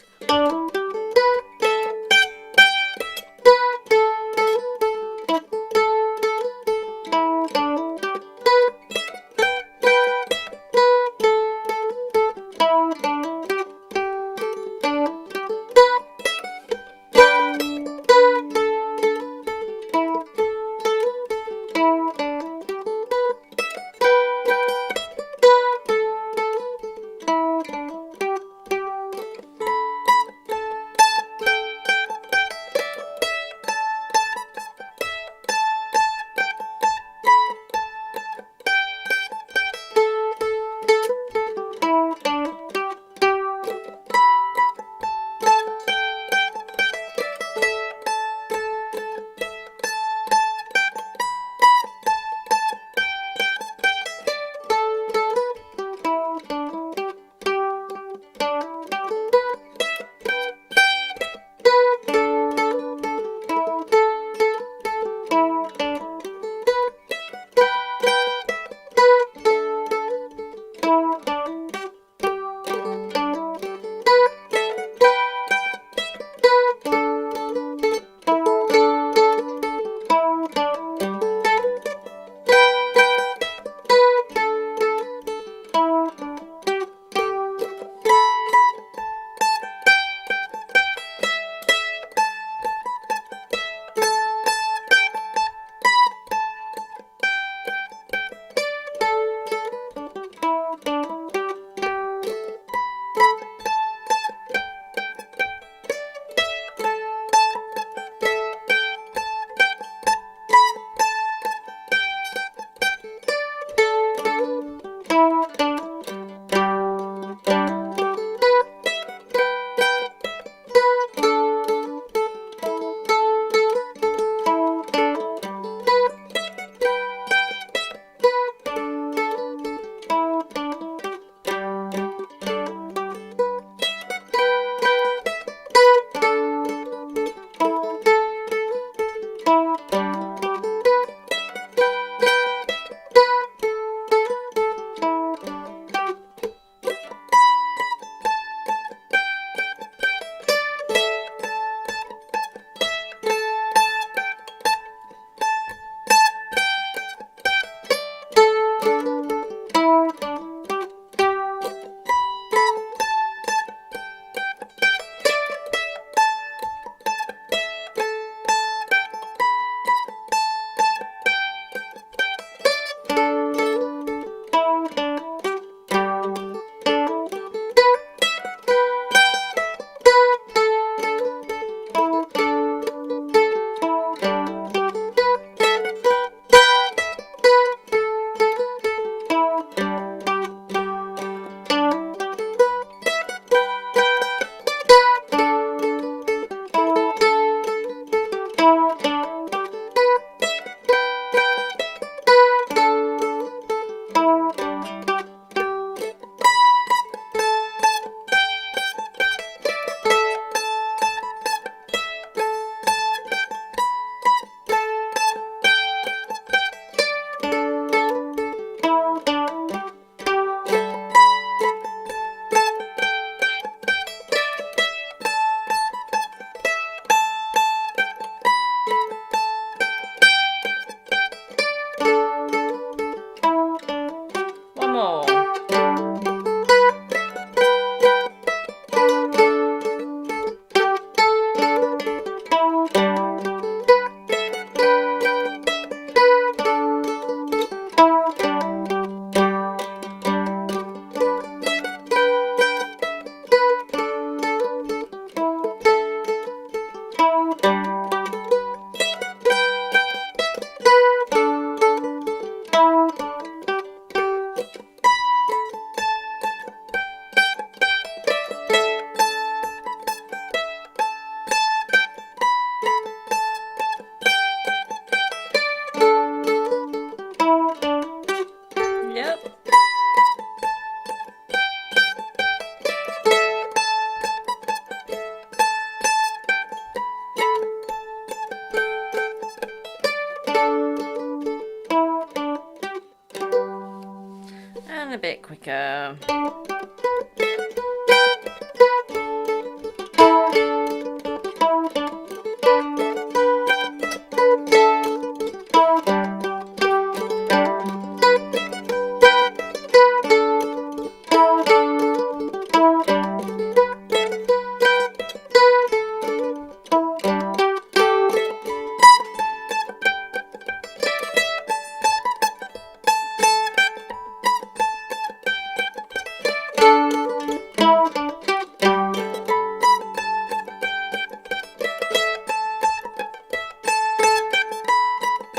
go.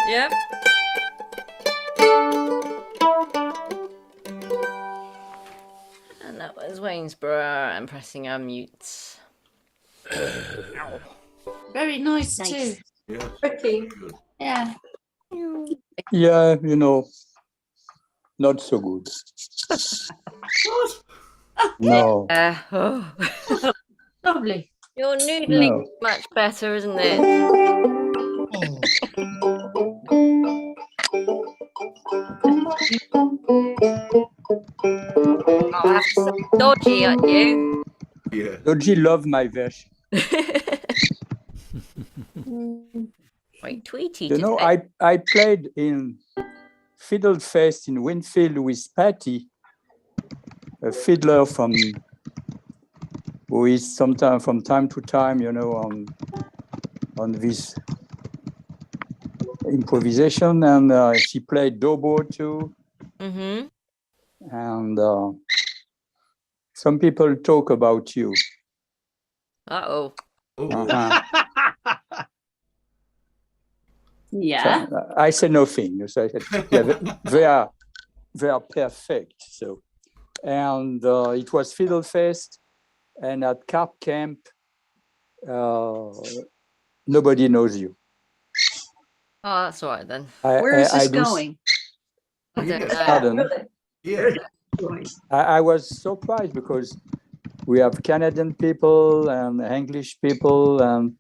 Yep. And that was Waynesboro and pressing our mutes. Very nice too. Yes. Pretty. Good. Yeah. Yeah, you know, not so good. No, Oh. Lovely. Your noodling no. is much better, isn't it? Oh, that's so dodgy at you. Yeah. Dodgy love my version. Wait, Tweety You know, today. I played in Fiddle Fest in Winfield with Patty, a fiddler who is sometimes from time to time, you know, on this improvisation, and she played dobro too. Mm-hmm. And some people talk about you. Uh-oh. Uh-huh. Yeah. So, I say nothing. So I said, yeah, they are perfect. So, and it was Fiddle Fest, and at Carp Camp, nobody knows you. Oh, that's all right then. Where is this going? I don't know. Pardon? Yeah. I was surprised because we have Canadian people and English people, and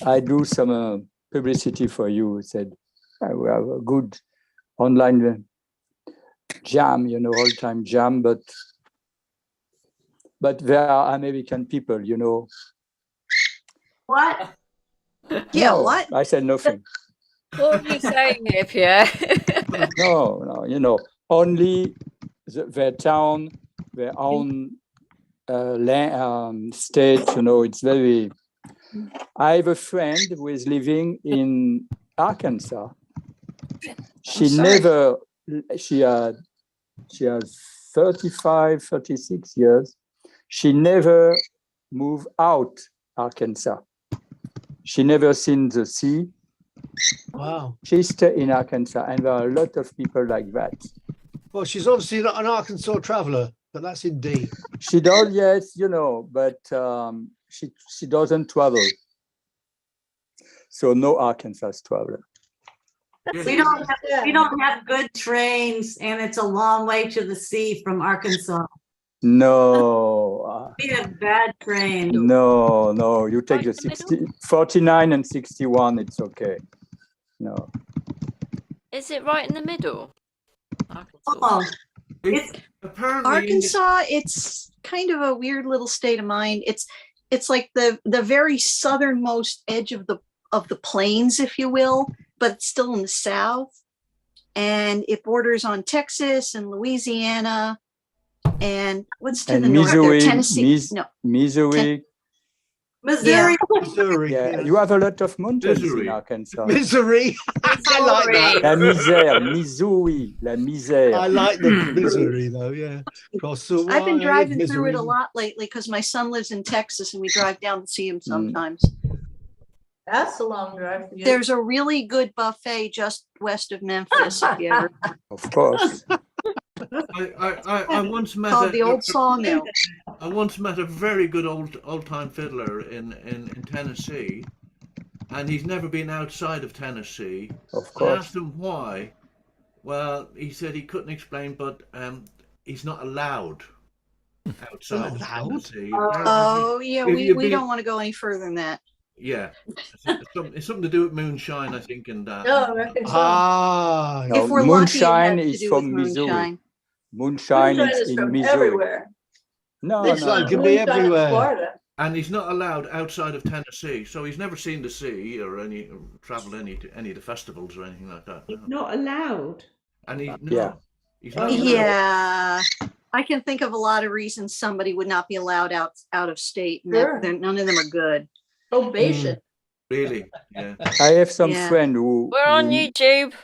I do some publicity for you. Said we have a good online jam, you know, all-time jam, but there are American people, you know. What? Yeah, No, what? I said nothing. What are you saying here, Pierre? No, you know, only their town, their own state, you know, it's very. I have a friend who is living in Arkansas. She has 35, 36 years. She never moved out Arkansas. She never seen the sea. Wow. She stayed in Arkansas, and there are a lot of people like that. Well, she's obviously not an Arkansas traveler, but that's in D. She does, yes, you know, but she doesn't travel. So no Arkansas traveler. We don't have good trains, and it's a long way to the sea from Arkansas. No. We have bad trains. No, you take the 49 and 61, it's okay. No. Is it right in the middle? Oh, Apparently, Arkansas, it's kind of a weird little state of mind. It's like the very southernmost edge of the plains, if you will, but it's still in the south. And it borders on Texas and Louisiana. And what's to the north there? Tennessee. Missouri. Missouri. Missouri. Yeah, you have a lot of mountains Missouri. in Arkansas. Missouri. I like that. La misère, Missouri, la misère. I like the Missouri though, yeah. Cross the I've been wire, driving through Missouri. it a lot lately because my son lives in Texas and we drive down to see him sometimes. That's a long drive for you. There's a really good buffet just west of Memphis, if you ever. Of course. I once met Called the Old Sawmill. I once met a very good old time fiddler in Tennessee, and he's never been outside of Tennessee. Of I course. asked him why. Well, he said he couldn't explain, but he's not allowed outside of Tennessee. Oh, yeah, If we you be- don't want to go any further than that. Yeah, it's something to do with moonshine, I think, and that. No, Arkansas. Ah, No, If we're lucky, it moonshine has to is do from with Missouri. moonshine. Moonshine Moonshine is is in from Missouri. everywhere. No, It's no, Moonshine like can no. be moonshine in everywhere. Florida. And he's not allowed outside of Tennessee, so he's never seen the sea or any traveled any of the festivals or anything like that. No. Not allowed. And Yeah. he's not allowed. Yeah, I can think of a lot of reasons somebody would not be allowed out of state, and Sure. none of them are good. Probation. Really, yeah. I have some Yeah. friend who We're on YouTube.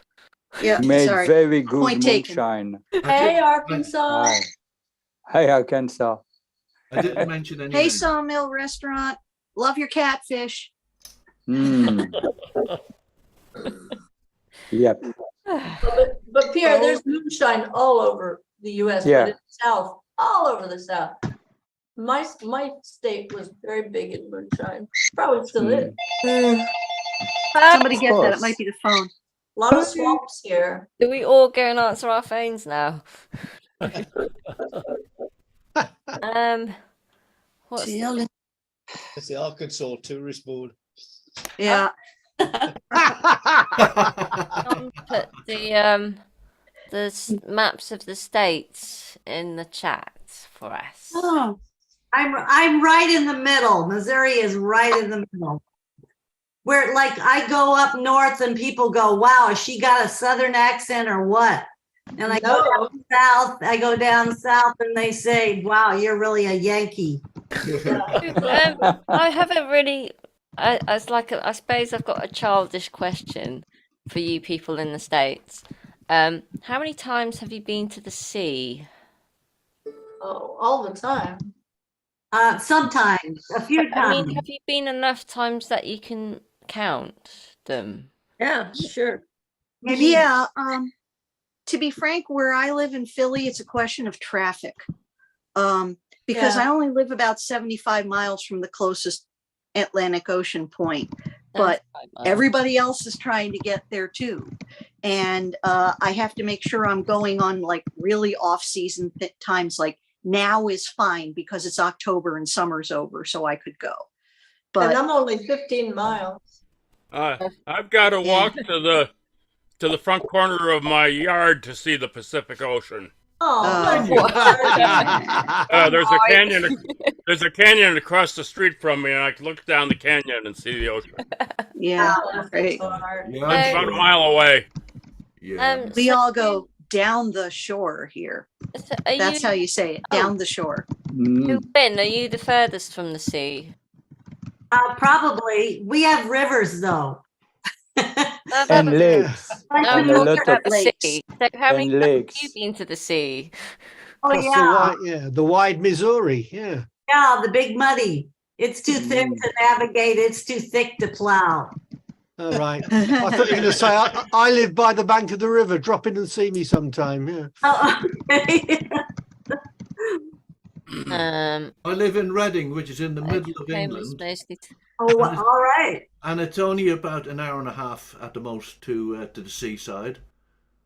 Yeah, made sorry. very good Point taken. moonshine. Hey, Arkansas. Hi. Hi, Arkansas. I didn't mention any Hey, names. Sawmill Restaurant, love your catfish. Mm. Yep. But Pierre, there's moonshine all over the US, Yeah. but in the South, all over the South. My state was very big in moonshine. Probably still is. Somebody Of get that. It course. might be the phone. A lot of swamps here. Do we all go and answer our phones now? What's It's the Arkansas Tourist Board. Yeah. John put the maps of the states in the chat for us? Oh, I'm right in the middle. Missouri is right in the middle. Where like I go up north and people go, wow, has she got a southern accent or what? And I go down south, and they say, wow, you're really a Yankee. I haven't really. I suppose I've got a childish question for you people in the States. How many times have you been to the sea? Oh, all the time. Sometimes, a few I times. mean, have you been enough times that you can count them? Yeah, sure. Maybe. Yeah. To be frank, where I live in Philly, it's a question of traffic. Because Yeah. I only live about 75 miles from the closest Atlantic Ocean point, but everybody else is trying to get there too. And I have to make sure I'm going on like really off-season times, like now is fine because it's October and summer's over, so I could go. And But I'm only 15 miles. I've got to walk to the front corner of my yard to see the Pacific Ocean. Oh, There's a canyon. There's a canyon across the street from me, and I can look down the canyon and see the ocean. yeah, that's great. hard. Yeah, It's about a mile away. yeah. We all go down the shore here. That's how you say it, down the shore. Ben, are you the furthest from the sea? Probably. We have rivers though. And lakes. No, And a I'm lot talking of about the sea. So how many and times have lakes. you been to the sea? Oh Plus yeah. the wide Missouri. Yeah. Yeah, the big muddy. It's too thick to navigate. It's too thick to plow. All right. I thought you were going to say I live by the bank of the river. Drop in and see me sometime. Yeah. Oh, okay. I live in Reading, which is in the middle of Famous England, mostly. Oh, all right. and it's only about an hour and a half at the most to the seaside.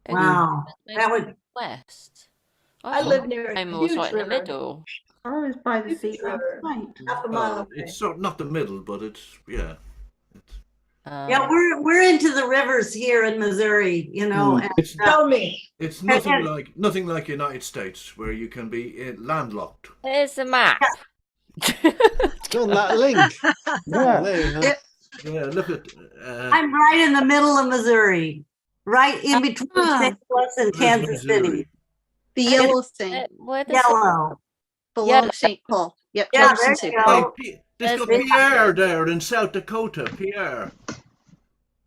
Wow. That would. West. I live near a I'm always huge right in the river. middle. I was by the sea Huge last river. night. Half a mile away. It's sort not the middle, but it's yeah. Yeah, we're into the rivers here in Missouri, you know. And, It's Tell me. it's nothing like United States where you can be landlocked. Here's the map. It's on that link. Yeah. There you go. Yeah, look at. I'm right in the middle of Missouri, right in between St. Louis and Kansas Missouri? City. The yellow thing Where does Yellow. below Yellow. St. Paul. Yep, Yeah, Jefferson there St. you Paul. go. Hey, there's got There's- Pierre there in South Dakota. Pierre.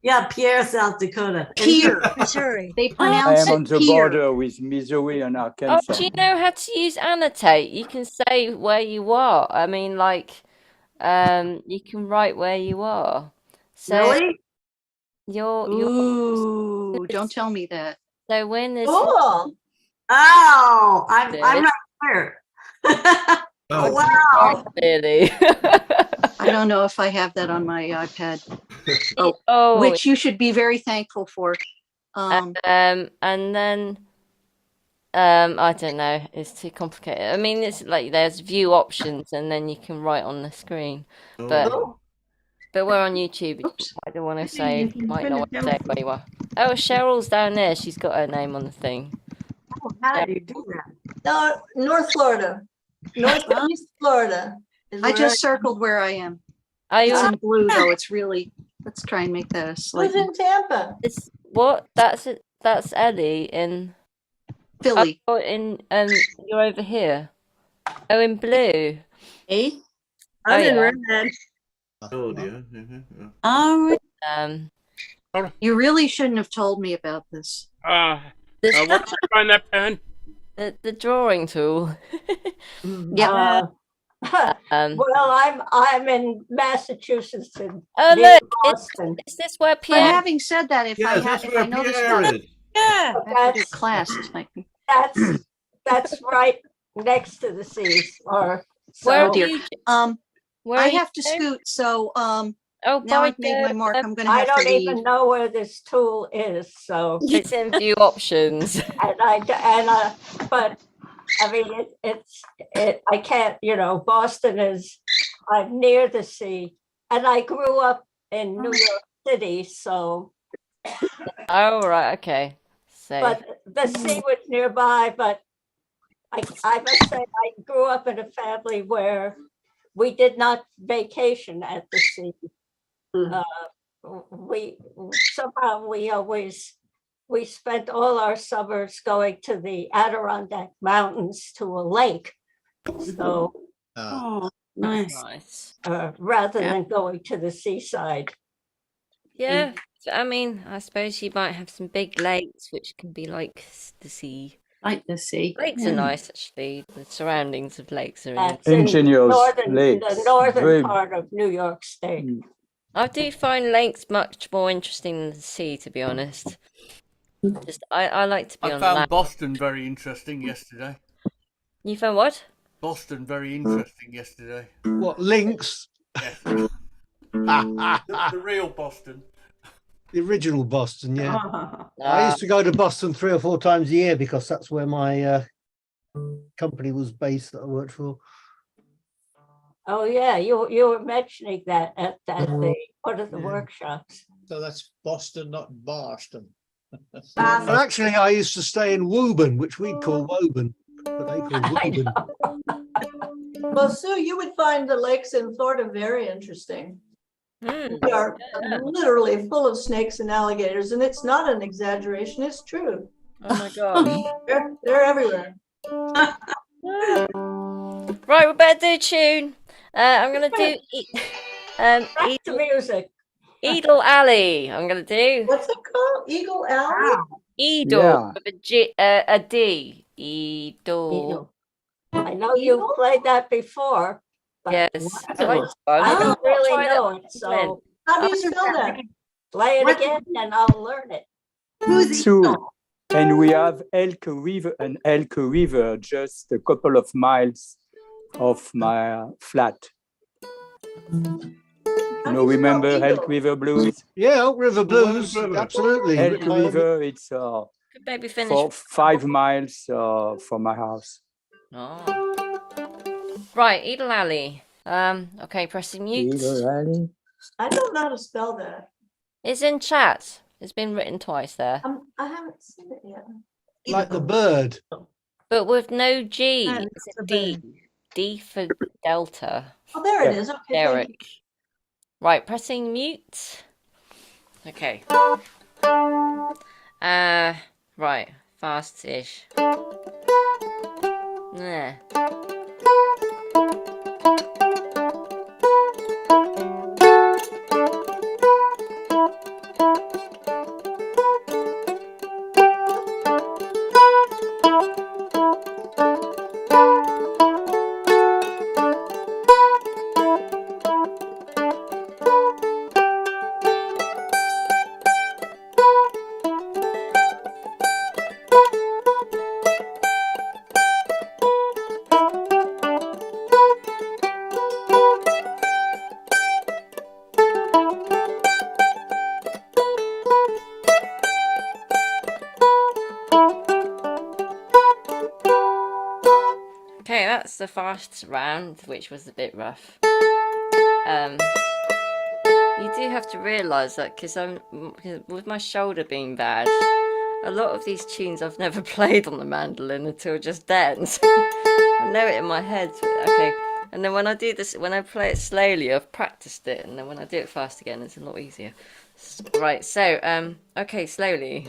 Yeah, Pierre, South Dakota. Pier, Missouri. they I pronounce am on it the pier. border with Missouri and Oh, Arkansas. do you know how to use annotate? You can say where you are. I mean, like, you can write where you are. So Really? you're Ooh, don't tell me that. so when there's Cool. Oh, I'm not sure. Oh, Wow. really. I don't know if I have that on my iPad, Oh, which you should be very thankful for. and then I don't know. It's too complicated. I mean, it's like there's view options, and then you can write on the screen. But we're on YouTube. I don't want to say. Might not want to say where you are. Oh, Cheryl's down there. She's got her name on the thing. How do you do that? No, North Florida, Northeast Florida. is I where just circled where I am. Are you It's in, in blue though. It's really, let's try and make that a Who's slightly in Tampa? it's what? That's Ellie in. Philly. Oh, you're over here. Oh, in blue. Eh? Oh, I'm in yeah. red. Oh dear. Yeah. All right. Um, You really shouldn't have told me about this. Where this, can I find that pen? the drawing tool. Yeah. Well, I'm in Massachusetts and Oh near look, Boston. is this where But Pierre? having said that, if Yes, that's if where I know this Pierre stuff, is. I have to do That's class tonight. that's right next to the seas. Or Where so. do you? Where I are you have to going? scoot, so Oh, now bye, I've made my Joe. mark. I'm gonna I have to don't leave. even know where this tool is. So It's in view options. but I mean I can't. Boston is I'm near the sea, and I grew up in New York City, so. Oh right, okay. So But the sea was nearby, but I must say I grew up in a family where we did not vacation at the sea. We somehow we spent all our summers going to the Adirondack Mountains to a lake. So Oh, nice. nice. rather than going to the seaside. Yeah, I mean, I suppose you might have some big lakes, which can be like the sea. Like the sea. Lakes are nice, actually. The surroundings of lakes are. That's Ingenious in lakes. the northern Very- part of New York State. I do find lakes much more interesting than the sea, to be honest. Just I like to be I on found land. Boston very interesting yesterday. You found what? Boston very interesting yesterday. What links? Yes. The real Boston. The original Boston, yeah. Oh. I used to go to Boston 3 or 4 times a year because that's where my company was based that I worked for. Oh yeah, you were mentioning that at one of the workshops. So that's Boston, not Boston. And actually, I used to stay in Woburn, which we'd call Woburn, but they call Woburn. Well, Sue, you would find the lakes in Florida very interesting. They are literally full of snakes and alligators, and it's not an exaggeration, it's true. Oh my gosh. They're everywhere. Right, we better do a tune. I'm gonna do Back to music. Eagle Alley. I'm gonna do What's it called? Eagle Alley? Eagle Yeah. with a D. Eagle. I know you played that before. But Yes. I don't really Try that know one it, again. so How do you spell that? play it again and I'll learn it. Who's Two. Eagle? And we have Elk River just a couple of miles of my flat. Remember Elk River Blues? Yeah, Elk River Blues, River. absolutely. Elk River, it's Could maybe finish. 5 miles from my house. Oh. Right, Eagle Alley. Okay, pressing mute. I don't know how to spell that. It's in chat. It's been written twice there. I haven't seen it yet. Like the bird. But with no G. Yeah, It's it's a a D. D for Delta. Oh, there it is. Okay, thank you. Derek. Right, pressing mute. Okay. Right, fast-ish. Yeah. Okay, that's the fast round, which was a bit rough. You do have to realise that because with my shoulder being bad, a lot of these tunes I've never played on the mandolin until just then. So I know it in my head. Okay. And then when I do this, when I play it slowly, I've practiced it, and then when I do it fast again, it's a lot easier. Right, so, okay, slowly.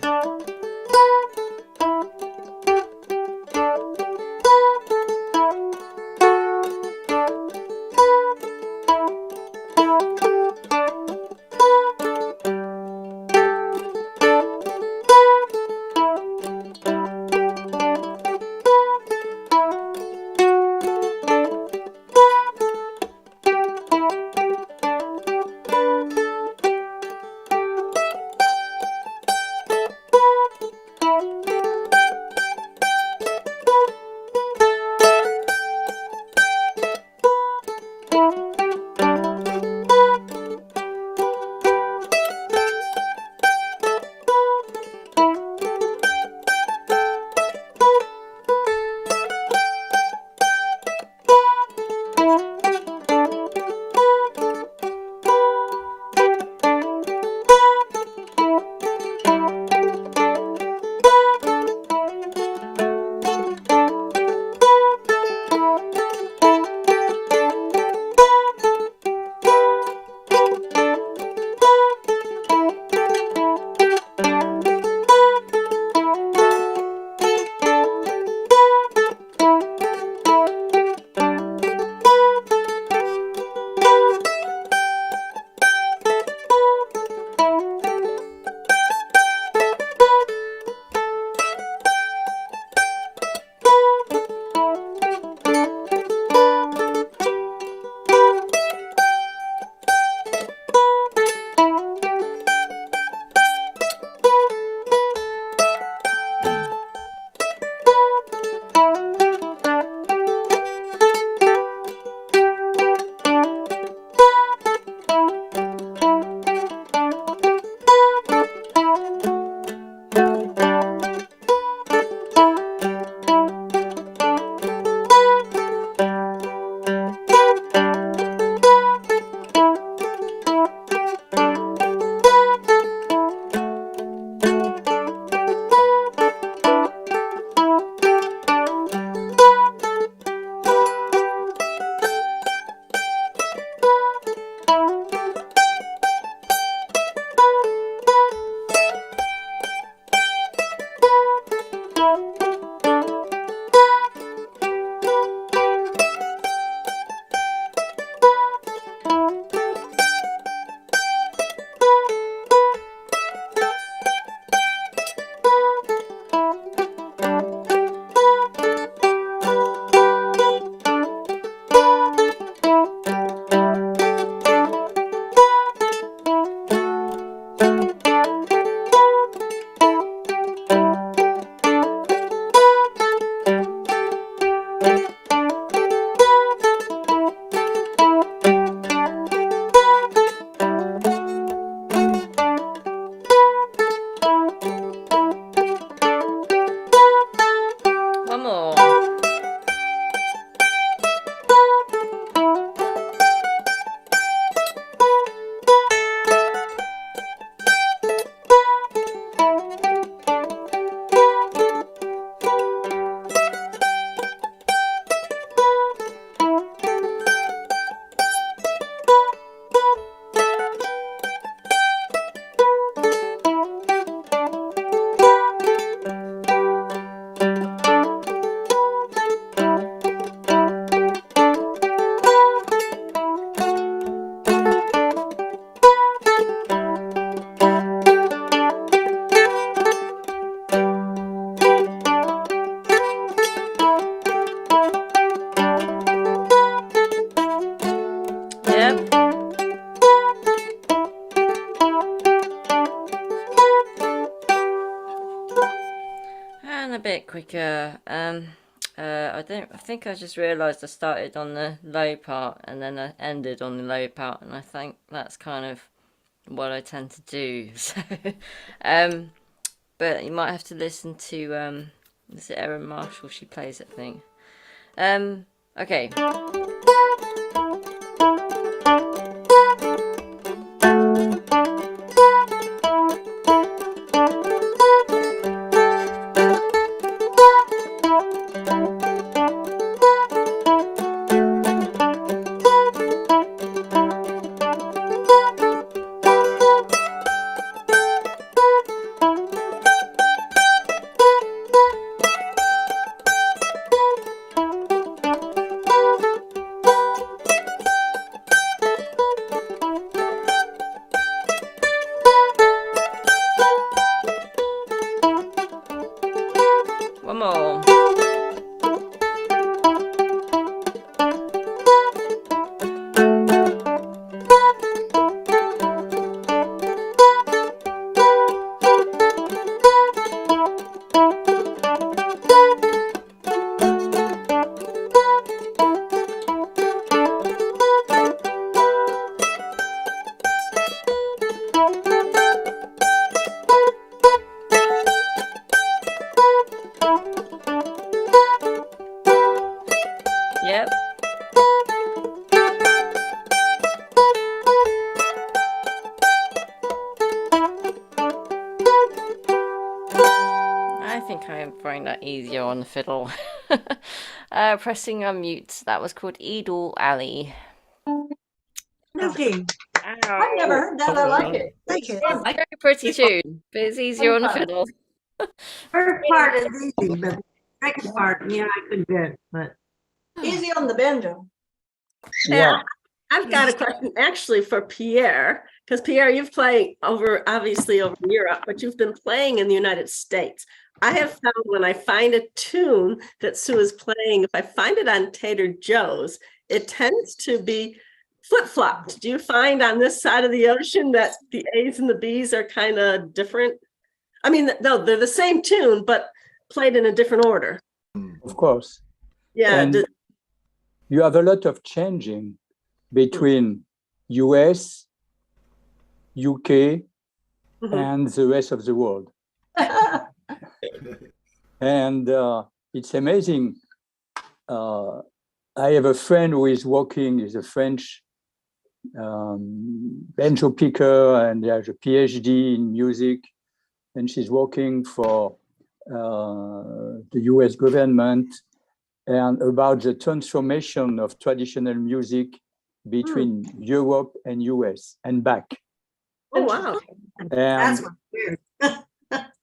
One more. Yep. And a bit quicker. I think I just realised I started on the low part and then I ended on the low part, and I think that's kind of what I tend to do. So, but you might have to listen to is it Erin Marshall? She plays it, I think. Okay. find that easier on the fiddle. Pressing unmute. That was called Edel Alley. Okay. I've never heard that. I like it. Thank you. It's a very pretty tune, but it's easier on the fiddle. First part is easy, but the second part, yeah, I could do it, but Easy on the banjo. Yeah. I've got a question actually for Pierre, because Pierre, you've played obviously over Europe, but you've been playing in the United States. I have found when I find a tune that Sue is playing, if I find it on Tater Joe's, it tends to be flip-flopped. Do you find on this side of the ocean that the A's and the B's are kind of different? I mean, no, they're the same tune, but played in a different order. Of course. Yeah. And you have a lot of changing between US, UK, and the rest of the world. And it's amazing. I have a friend who is working, is a French banjo picker, and has a PhD in music, and she's working for the US government and about the transformation of traditional music between Europe and US and back. Oh, wow. that's And weird.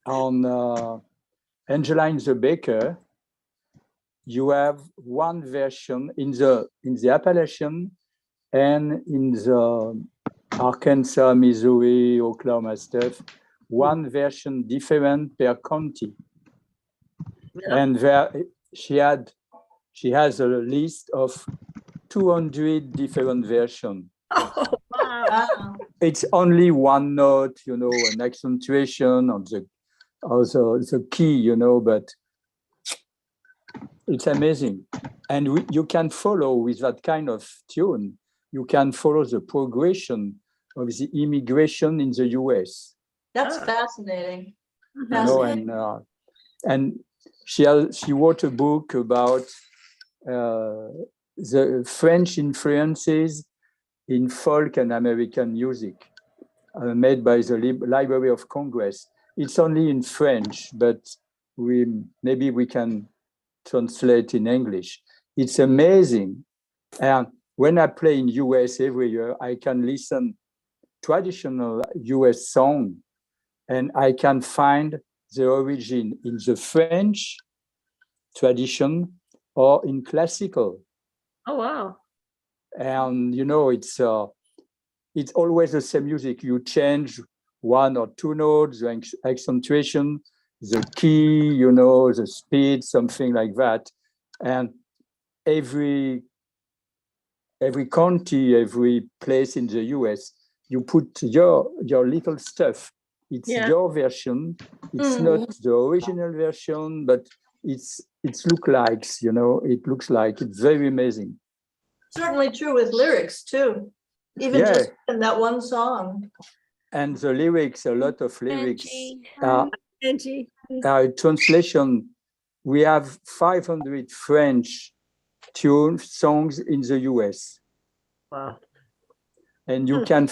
on Angeline the Baker, you have one version in the Appalachian and in the Arkansas, Missouri, Oklahoma stuff, one version different per county. Yeah. And there she has a list of 200 different versions. Oh, wow. It's only one note, an accentuation on the key, but it's amazing. And you can follow with that kind of tune, you can follow the progression of the immigration in the US. That's fascinating. And she wrote a book about the French influences in folk and American music, made by the Library of Congress. It's only in French, but maybe we can translate in English. It's amazing. And when I play in US every year, I can listen traditional US song, and I can find the origin in the French tradition or in classical. Oh, wow. And it's always the same music. You change one or two notes, the accentuation, the key, the speed, something like that. And every county, every place in the US, you put your little stuff. It's your version. It's not the original version, but it looks like it's very amazing. Certainly true with lyrics too. Even just in that one song. And the lyrics, a lot of lyrics. Angie. Translation, we have 500 French songs in the US. Wow. And you can,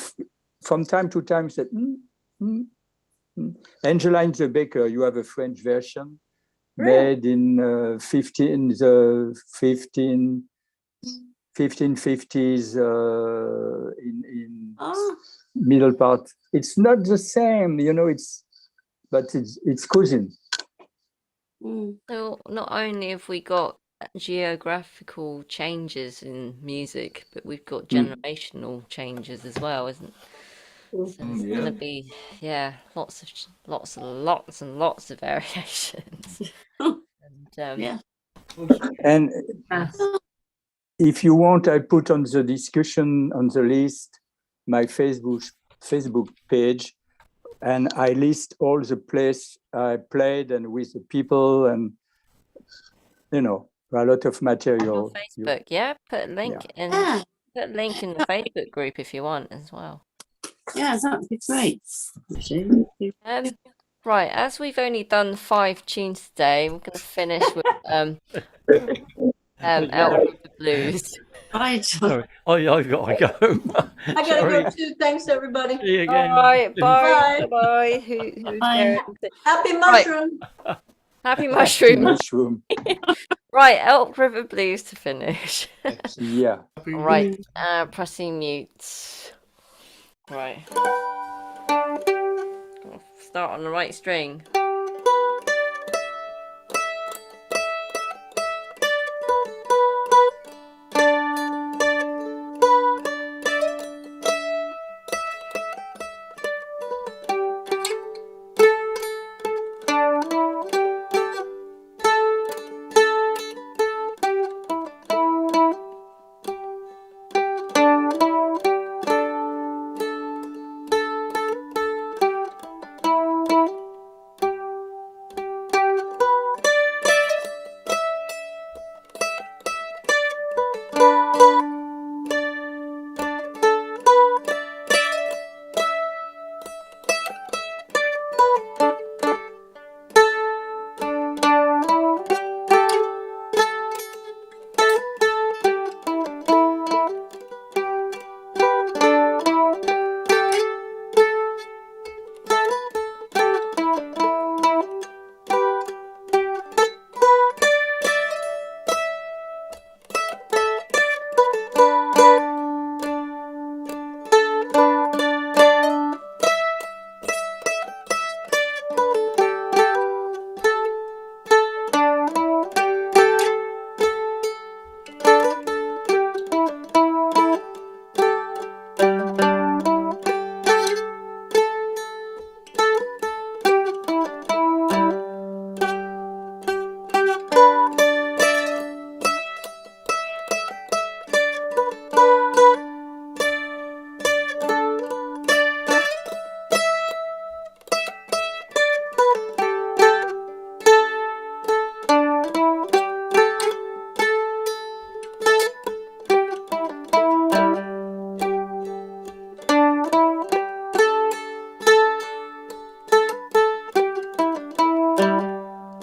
from time to time, say, Angeline the Baker, you have a French version made in 1550s in middle part. It's not the same, but it's cousin. So not only have we got geographical changes in music, but we've got generational changes as well, isn't it? So there's going to be, lots and lots of variations. And if you want, I put on the discussion on the list my Facebook page, and I list all the place I played and with the people, and a lot of material. On Facebook, put a link in. Put a link in the Facebook group if you want as well. Yeah, that'd be great. Right, as we've only done 5 tunes today, we're going to finish with Out of the Blues. Right. Sorry, I've got to go. I gotta go too. Thanks, everybody. See you again. All right, bye. Bye. Bye. Who's Bye. going? Happy mushroom. Happy mushroom. Mushroom. Right, Elk River Blues to finish. Yeah. Right, pressing mute. Right. Start on the right string.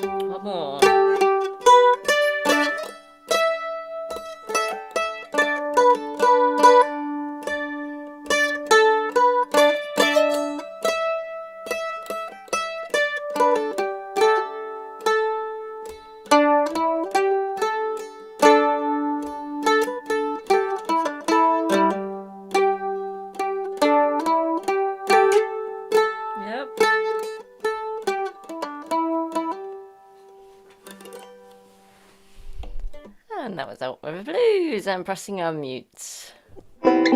Come on. Yep. And that was Elk River Blues. I'm pressing on mute. And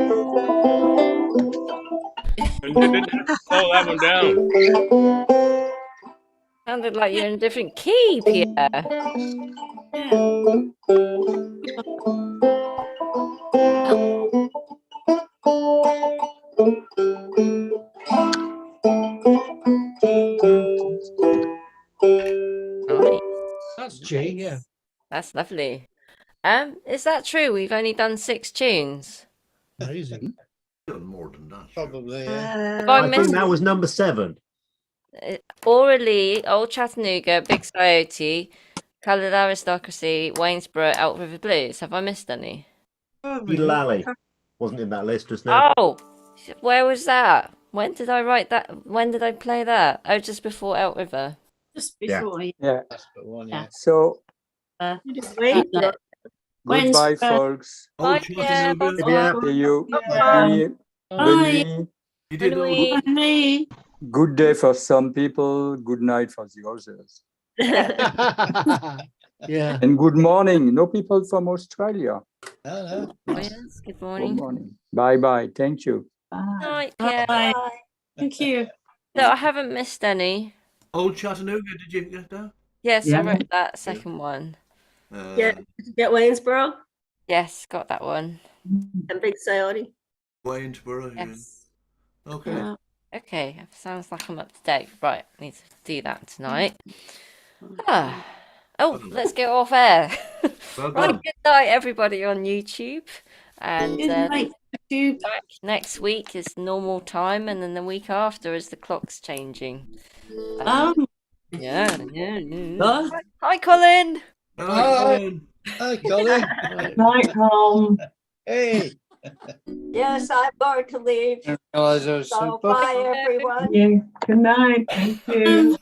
you didn't have to slow that one down. Sounded like you're in a different key, Pierre. Right. That's G, yeah. That's lovely. Is that true? We've only done 6 tunes. Amazing. Done more than that. Probably, Have I I think missed that was number 7. Orally, Old Chattanooga, Big Coyote, Coloured Aristocracy, Waynesboro, Elk River Blues? Have I missed any? Lally wasn't in that list just now. Oh, where was that? When did I write that? When did I play that? Oh, just before Elk River. Just Yeah. before. Yeah. that's the one, yeah. So Wait, goodbye, folks. Bye, Old Pierre. Chattanooga. Yeah. See you. Bye. Bonne nuit. You did old Bye. Good day for some people. Good night for the others. Yeah. And good morning. No people from Australia. No. Oh, yes, good Good morning. morning. Bye bye. Thank you. Night, Pierre. Thank you. So I haven't missed any. Old Chattanooga, did you get that? Yes, I wrote that second one. Get Waynesboro Yes, got that one. and Big Coyote. Waynesboro, Yes. yeah. Okay. Okay, sounds like I'm up to date. Right, need to do that tonight. Oh, let's get off air. Well Right, done. good night, everybody on YouTube. And back next week is normal time, and then the week after is the clock's changing. Yeah. Hi, Colin. Hi, Colin. Night home. Hey. Yes, I'm going to leave. So bye, everyone. Yeah. Good night. Thank you.